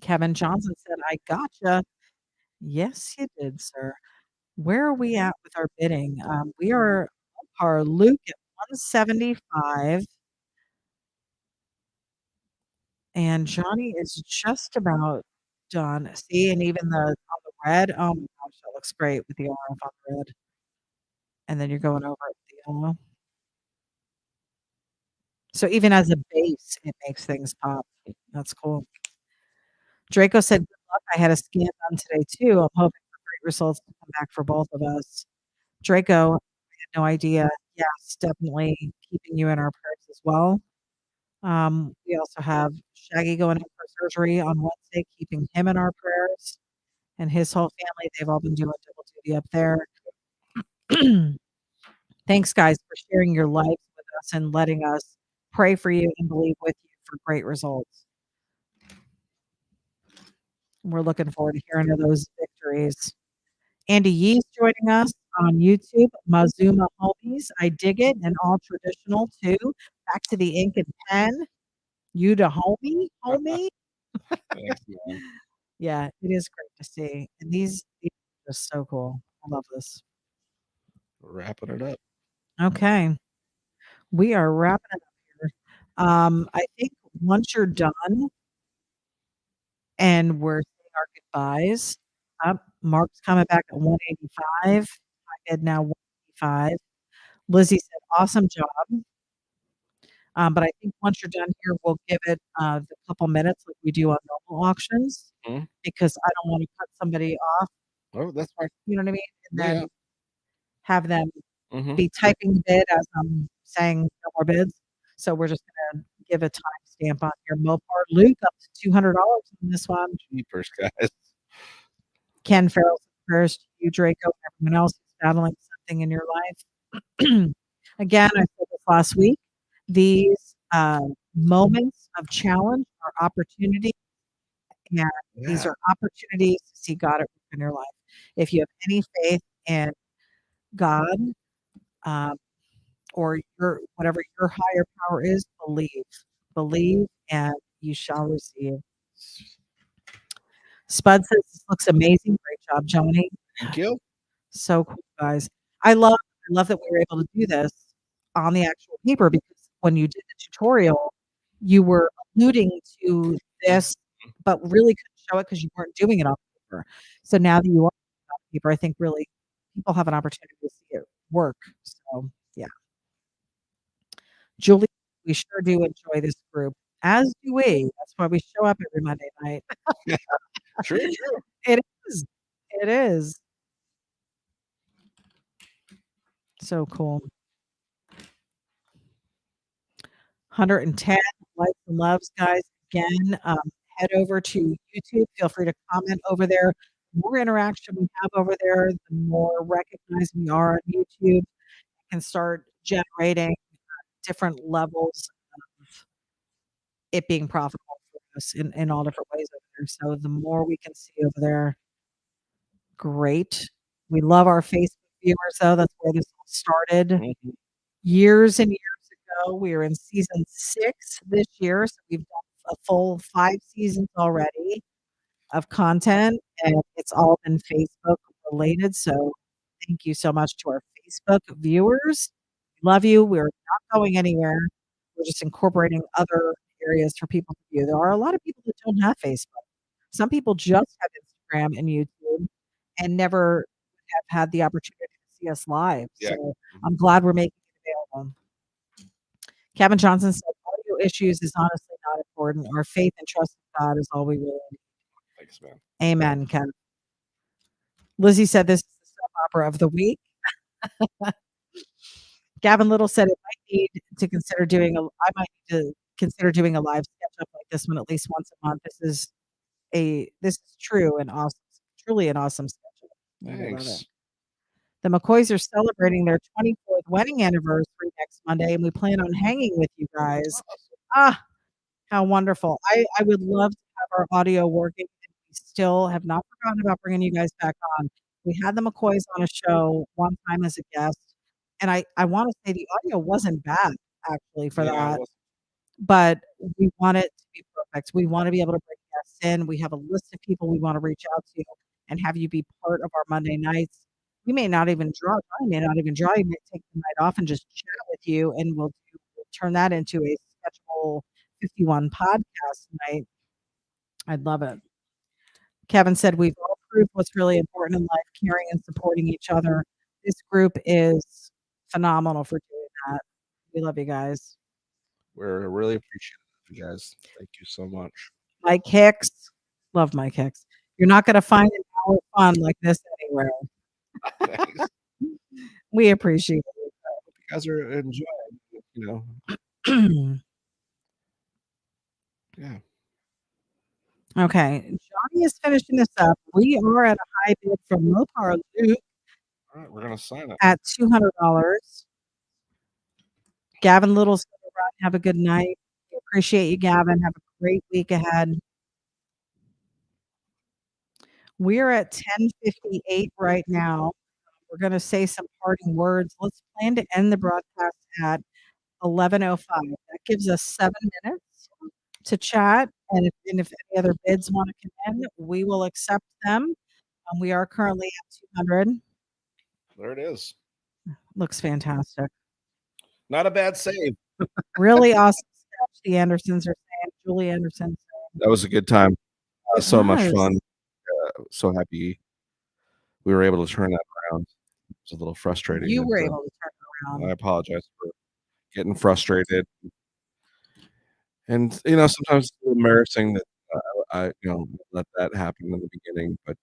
Kevin Johnson said, "I gotcha." Yes, you did, sir. Where are we at with our bidding? We are our Luke at 175, and Johnny is just about done. See, and even on the red, oh my gosh, that looks great with the RF on the red. And then you're going over it with the yellow. So even as a base, it makes things pop. That's cool. Draco said, "Good luck. I had a scan done today too. I'm hoping for great results to come back for both of us." Draco, I had no idea. Yes, definitely keeping you in our prayers as well. We also have Shaggy going in for surgery on Wednesday, keeping him in our prayers and his whole family. They've all been doing double duty up there. Thanks, guys, for sharing your lives with us and letting us pray for you and believe with you for great results. We're looking forward to hearing of those victories. Andy Yee's joining us on YouTube. Mazuma Homies, I dig it, and all traditional too. Back to the ink and pen. You to homie. Thanks, man. Yeah, it is great to see. And these are just so cool. I love this. Wrapping it up. Okay. We are wrapping it up here. I think once you're done and we're saying our goodbyes, Mark's coming back at 185. I had now 185. Lizzie said, "Awesome job." But I think once you're done here, we'll give it the couple minutes like we do on normal auctions Mhm. because I don't want to cut somebody off. Oh, that's fine. You know what I mean? And Yeah. then have them Mhm. be typing the bid as I'm saying no more bids. So we're just gonna give a timestamp on here. Mopar Luke up to $200 on this one. Jeepers, guys. Ken Farrell first, you Draco, everyone else who's battling something in your life. Again, I said this last week. These moments of challenge are opportunities, and these Yeah. are opportunities to see God at work in your life. If you have any faith in God, um, or your whatever your higher power is, believe, and you shall receive. Spud says this looks amazing. Great job, Johnny. Thank you. So cool, guys. I love that we were able to do this on the actual paper because when you did the tutorial, you were alluding to this, but really couldn't show it because you weren't doing it on paper. So now that you are on paper, I think really people have an opportunity to see it work. So yeah. Julie, we sure do enjoy this group, as do we. That's why we show up every Monday night. True, true. It is. It is. So cool. 110 likes and loves, guys. Again, head over to YouTube. Feel free to comment over there. The more interaction we have over there, the more recognized we are on YouTube. We can start generating different levels of it being profitable for us in all different ways over there. So the more we can see over there, great. We love our Facebook viewers, though. That's where this all started Mhm. years and years ago. We are in season 6 this year, so we've done a full 5 seasons already of content, and it's all been Facebook related. So thank you so much to our Facebook viewers. Love you. We're not going anywhere. We're just incorporating other areas for people to view. There are a lot of people that don't have Facebook. Some people just have Instagram and YouTube and never have had the opportunity see us live. Yeah. So I'm glad we're making it available. Kevin Johnson said, audio issues is honestly not important. Our faith and trust in God is all we really need. Thanks, man. Amen, Ken. Lizzie said this is the soap opera of the week. Gavin Little said I might need to consider doing a live sketch up like this one at least once a month. This is true and awesome, truly an awesome sketch up. Thanks. The McCoys are celebrating their 24th wedding anniversary next Monday, and we plan on hanging with you guys. Ah, how wonderful. I would love to have our audio working. We still have not forgotten about bringing you guys back on. We had the McCoys on a show one time as a guest, and I want to say the audio wasn't bad actually for that, but we want it to be perfect. We want to be able to bring guests in. We have a list of people we want to reach out to and have you be part of our Monday nights. We may not even draw. I may not even draw. You may take the night off and just chat with you, and we'll turn that into a Sketchable 51 podcast night. I'd love it. Kevin said we've all proved what's really important in life, caring and supporting each other. This group is phenomenal for doing that. We love you guys. We're really appreciative of you guys. Thank you so much. Mike Hicks, love Mike Hicks. You're not going to find an hour of fun like this anywhere. Thanks. We appreciate it. You guys are enjoying, Yeah. Okay, Johnny is finishing this up. We are at a high bid from Mopar Luke All right, we're gonna sign it. at $200. Gavin Little's going to run. Have a good night. We appreciate you, Gavin. Have a great week ahead. We're at 10:58 right now. We're going to say some parting words. Let's plan to end the broadcast at 11:05. That gives us 7 minutes to chat. And if any other bids want to come in, we will accept them. We are currently at 200. There it is. Looks fantastic. Not a bad save. Really awesome sketch. The Andersons are saying. Julie Anderson. That was a good time. So much was. fun. So happy we were able to turn that around. It was a little frustrating. You were able to turn it around. I apologize for getting frustrated. And sometimes it's embarrassing that I let that happen in the beginning. But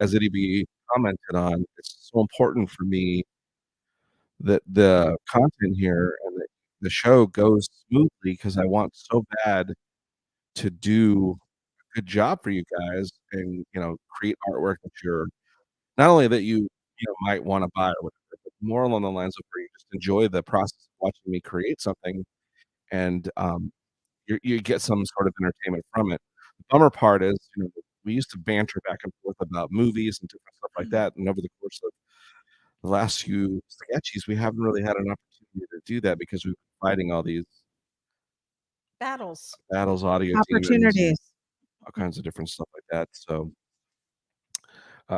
as ityB commented on, it's so important for me that the content here and the show goes smoothly because I want so bad to do a good job for you guys and create artwork that you're not only that you might want to buy or whatever, but more along the lines of where you just enjoy the process of watching me create something and you get some sort of entertainment from it. The bummer part is, we used to banter back and forth about movies and different stuff like that, and over the course of the last few sketches, we haven't really had an opportunity to do that because we've been fighting all these battles, audio opportunities, demons, all kinds of different stuff like that. So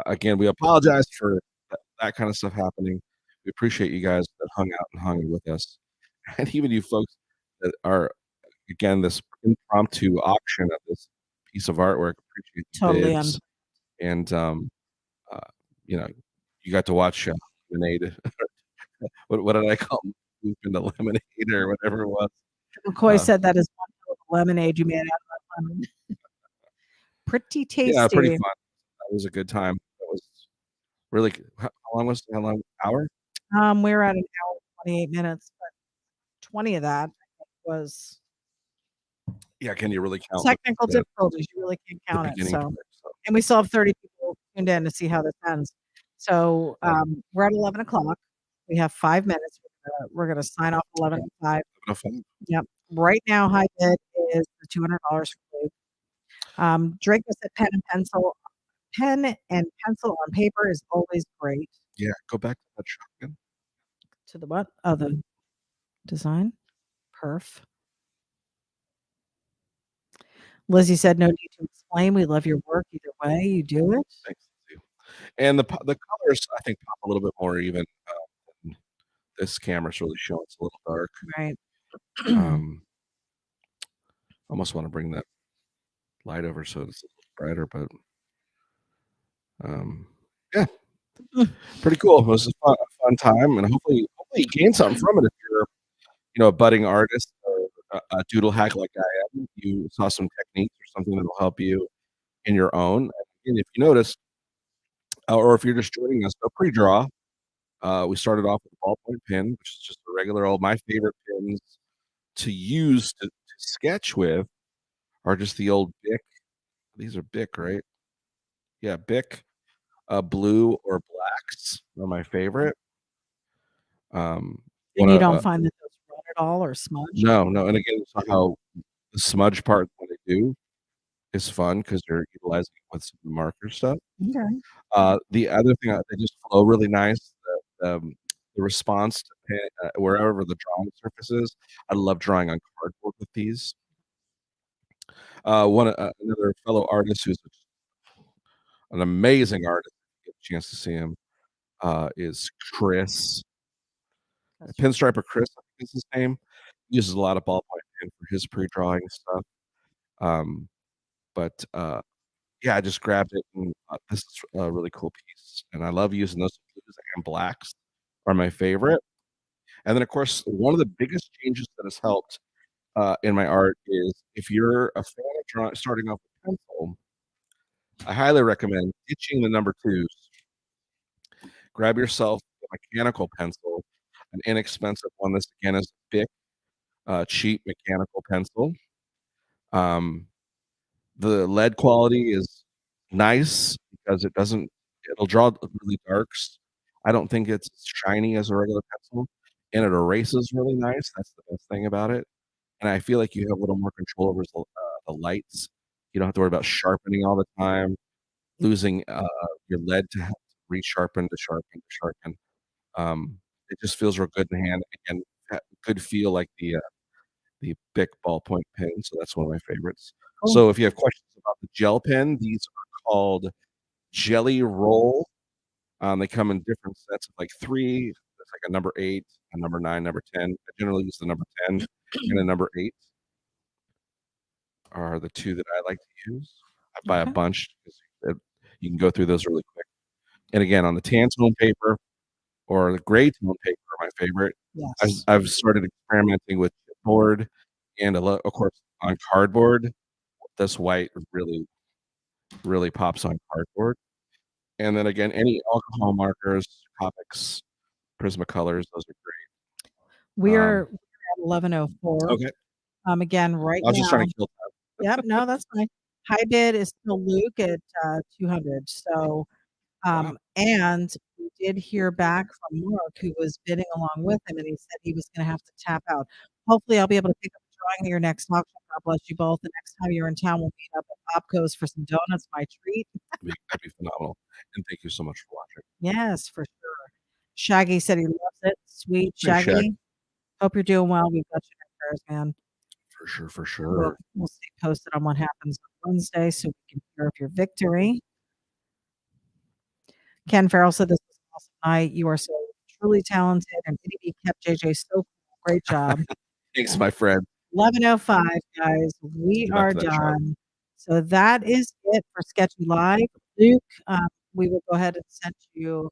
again, we apologize for that kind of stuff happening. We appreciate you guys that hung out and hung with us, and even you folks that are again this impromptu auction of this piece of artwork. Appreciate the totally bids. And you got to watch Lemonade. what did I call it? Loop into Lemonade or whatever it was. McCoy said that is one lemonade you made out of lemon. Pretty tasty. Yeah, pretty fun. That was a good time. That was really how long? Hour? We're at an hour 28 minutes, but 20 of that was can you really count technical difficulties? You really can't count it. So, and we still have 30 people tuned in to see how this ends. So we're at 11 o'clock. We have 5 minutes. We're gonna sign off 11:05. Yep. Right now, high bid is the $200 for Luke. Drake said pen and pencil. Pen and pencil on paper is always great. Yeah, go back to that shotgun. To the what? Oh, the design. Perf. Lizzie said, "No need to explain. We love your work either way. You do it." Thanks, Lizzie. And the colors, I think, pop a little bit more even. This camera's really showing it's a little dark. Right. Almost want to bring that light over so it's a little brighter, but yeah. Pretty cool. It was a fun time, and hopefully you gain something from it if you're, a budding artist or a doodle hack like I am. You saw some techniques or something that'll help you in your own. And if you notice, or if you're just joining us, a pre-draw. We started off with a ballpoint pen, which is just a regular old. My favorite pens to use to sketch with are just the old Bic. These are Bic, right? Yeah, Bic. Blue or blacks are my favorite. And One you of don't find that those run at all or smudge? No, and again, how the smudge part when they do is fun because you're utilizing it with some marker stuff. Okay. The other thing, they just flow really nice. The response to wherever the drawing surface is. I love drawing on cardboard with these. Another fellow artist who's an amazing artist, if you get a chance to see him, is Chris. Pinstriper Chris, I think is his name. He uses a lot of ballpoint pen for his pre-drawing stuff. But yeah, I just grabbed it, and this is a really cool piece, and I love using those blues and blacks are my favorite. And then, of course, one of the biggest changes that has helped in my art is if you're a fan of starting off with pencil, I highly recommend ditching the number twos. Grab yourself a mechanical pencil, an inexpensive one. This again is a Bic cheap mechanical pencil. The lead quality is nice because it'll draw really darks. I don't think it's as shiny as a regular pencil, and it erases really nice. That's the best thing about it. And I feel like you have a little more control over the lights. You don't have to worry about sharpening all the time, losing your lead to have to resharpen to sharpen. It just feels real good in hand and good feel like the Bic ballpoint pen. So that's one of my favorites. So if you have questions about the gel pen, these are called Jelly Roll. They come in different sets of like 3. There's like a number 8, a number 9, number 10. I generally use the number 10 and a number 8 are the 2 that I like to use. I buy a bunch because you can go through those really quick. And again, on the tan tone paper or the gray tone paper are my favorite. Yes. I've started experimenting with chipboard and of course on cardboard. This white really, really pops on cardboard. And then again, any alcohol markers, Copics, Prismacolors, those are great. We're at 11:04. Okay. Again, right I was just now. trying to kill time. Yep, no, that's fine. High bid is still Luke at 200. So, Wow. and we did hear back from Mark, who was bidding along with him, and he said he was going to have to tap out. Hopefully, I'll be able to pick up a drawing at your next auction. God bless you both. The next time you're in town, we'll meet up at Popco's for some donuts. My treat. That'd be phenomenal. And thank you so much for watching. Yes, for sure. Shaggy said he loves it. Sweet Hey, Shag. Shaggy. Hope you're doing well. We've got you in our prayers, man. For sure. We'll stay posted on what happens on Wednesday so we can hear of your victory. Ken Farrell said this was an awesome night. You are so truly talented, and ityB kept JJ so cool. Great job. Thanks, my friend. 11:05, guys. We are done. So that is it for Sketchy Live. Luke, we will go ahead and send you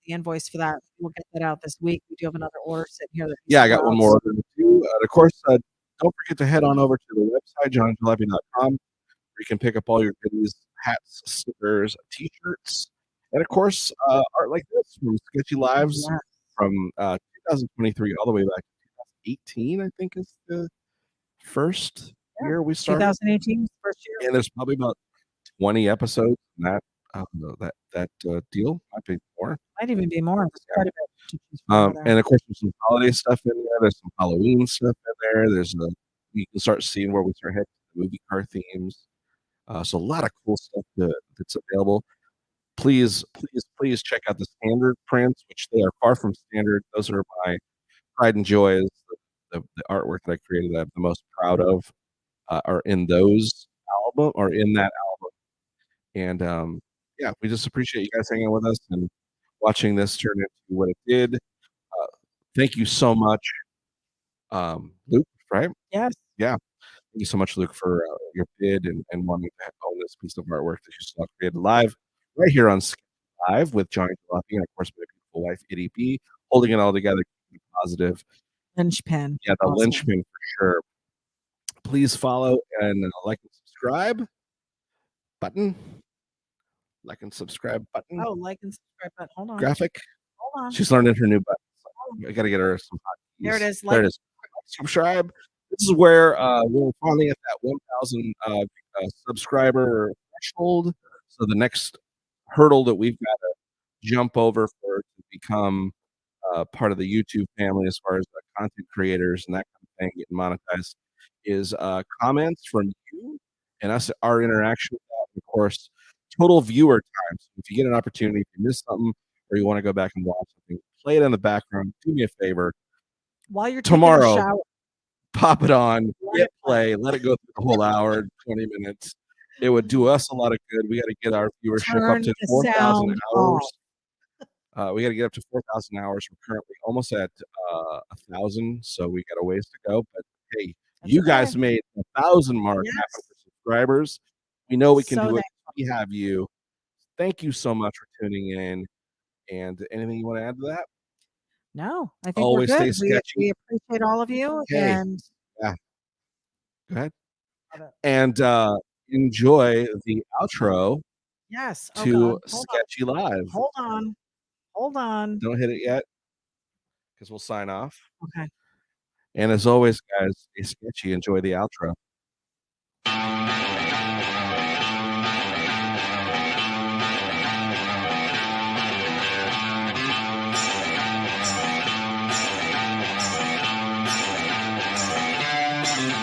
the invoice for that. We'll get that out this week. We do have another order sitting here. I got one more order to do. Of course, don't forget to head on over to the website, johnnyjalopy.com, where you can pick up all your goodies, hats, stickers, t-shirts, and of course, art like this from Sketchy Lives from 2023 all the way back to 2018, I think is the first year we started. 2018, first year. And there's probably about 20 episodes in that deal. Might be more. Might even be more. Quite a bit. And of course, there's some holiday stuff in there. There's some Halloween stuff in there. You can start seeing where we start heading to the movie car themes. So a lot of cool stuff that's available. Please check out the standard prints, which they are far from standard. Those are my pride and joys. The artwork that I created that I'm the most proud of are in those album or in that album. And we just appreciate you guys hanging with us and watching this turn into what it did. Thank you so much, Luke, right? Yes. Yeah. Thank you so much, Luke, for your bid and wanting to own this piece of artwork that you saw created live right here on Sketchy Live with Johnny Jalopy and, of course, my beautiful wife, ityB, holding it all together, keeping it positive. Linchpin. Yeah, the Awesome. linchpin for sure. Please follow and like and subscribe button. Like and subscribe button. Oh, like and subscribe button. Hold on. Graphic. Hold on. She's learning her new button. I got to get her some hotkeys. There it is. There it is. Subscribe. This is where we're finally at that 1,000 subscriber threshold. So the next hurdle that we've got to jump over for to become part of the YouTube family, as far as content creators and that kind of thing, getting monetized, is comments from you and us, our interaction with that, and of course, total viewer time. So if you get an opportunity, if you miss something or you want to go back and watch something, play it in the background. Do me a favor. While you're tomorrow, taking a shower, pop it on, hit play, let it go through the whole hour, 20 minutes. It would do us a lot of good. We got to get our viewership up to 4,000 hours. We got to get up to 4,000 hours. We're currently almost at 1,000, so we got a ways to go. But hey, you guys made 1,000 mark happen for subscribers. We know we can do it. We have you. Thank you so much for tuning in. And anything you want to add to that? No, I think always we're good. stay sketchy. We appreciate all of you. Okay. And yeah, go ahead. And enjoy the outro. Yes. To Sketchy Live. Hold on. Hold on. Don't hit it yet, because we'll sign off. Okay. And as always, guys, stay sketchy. Enjoy the outro.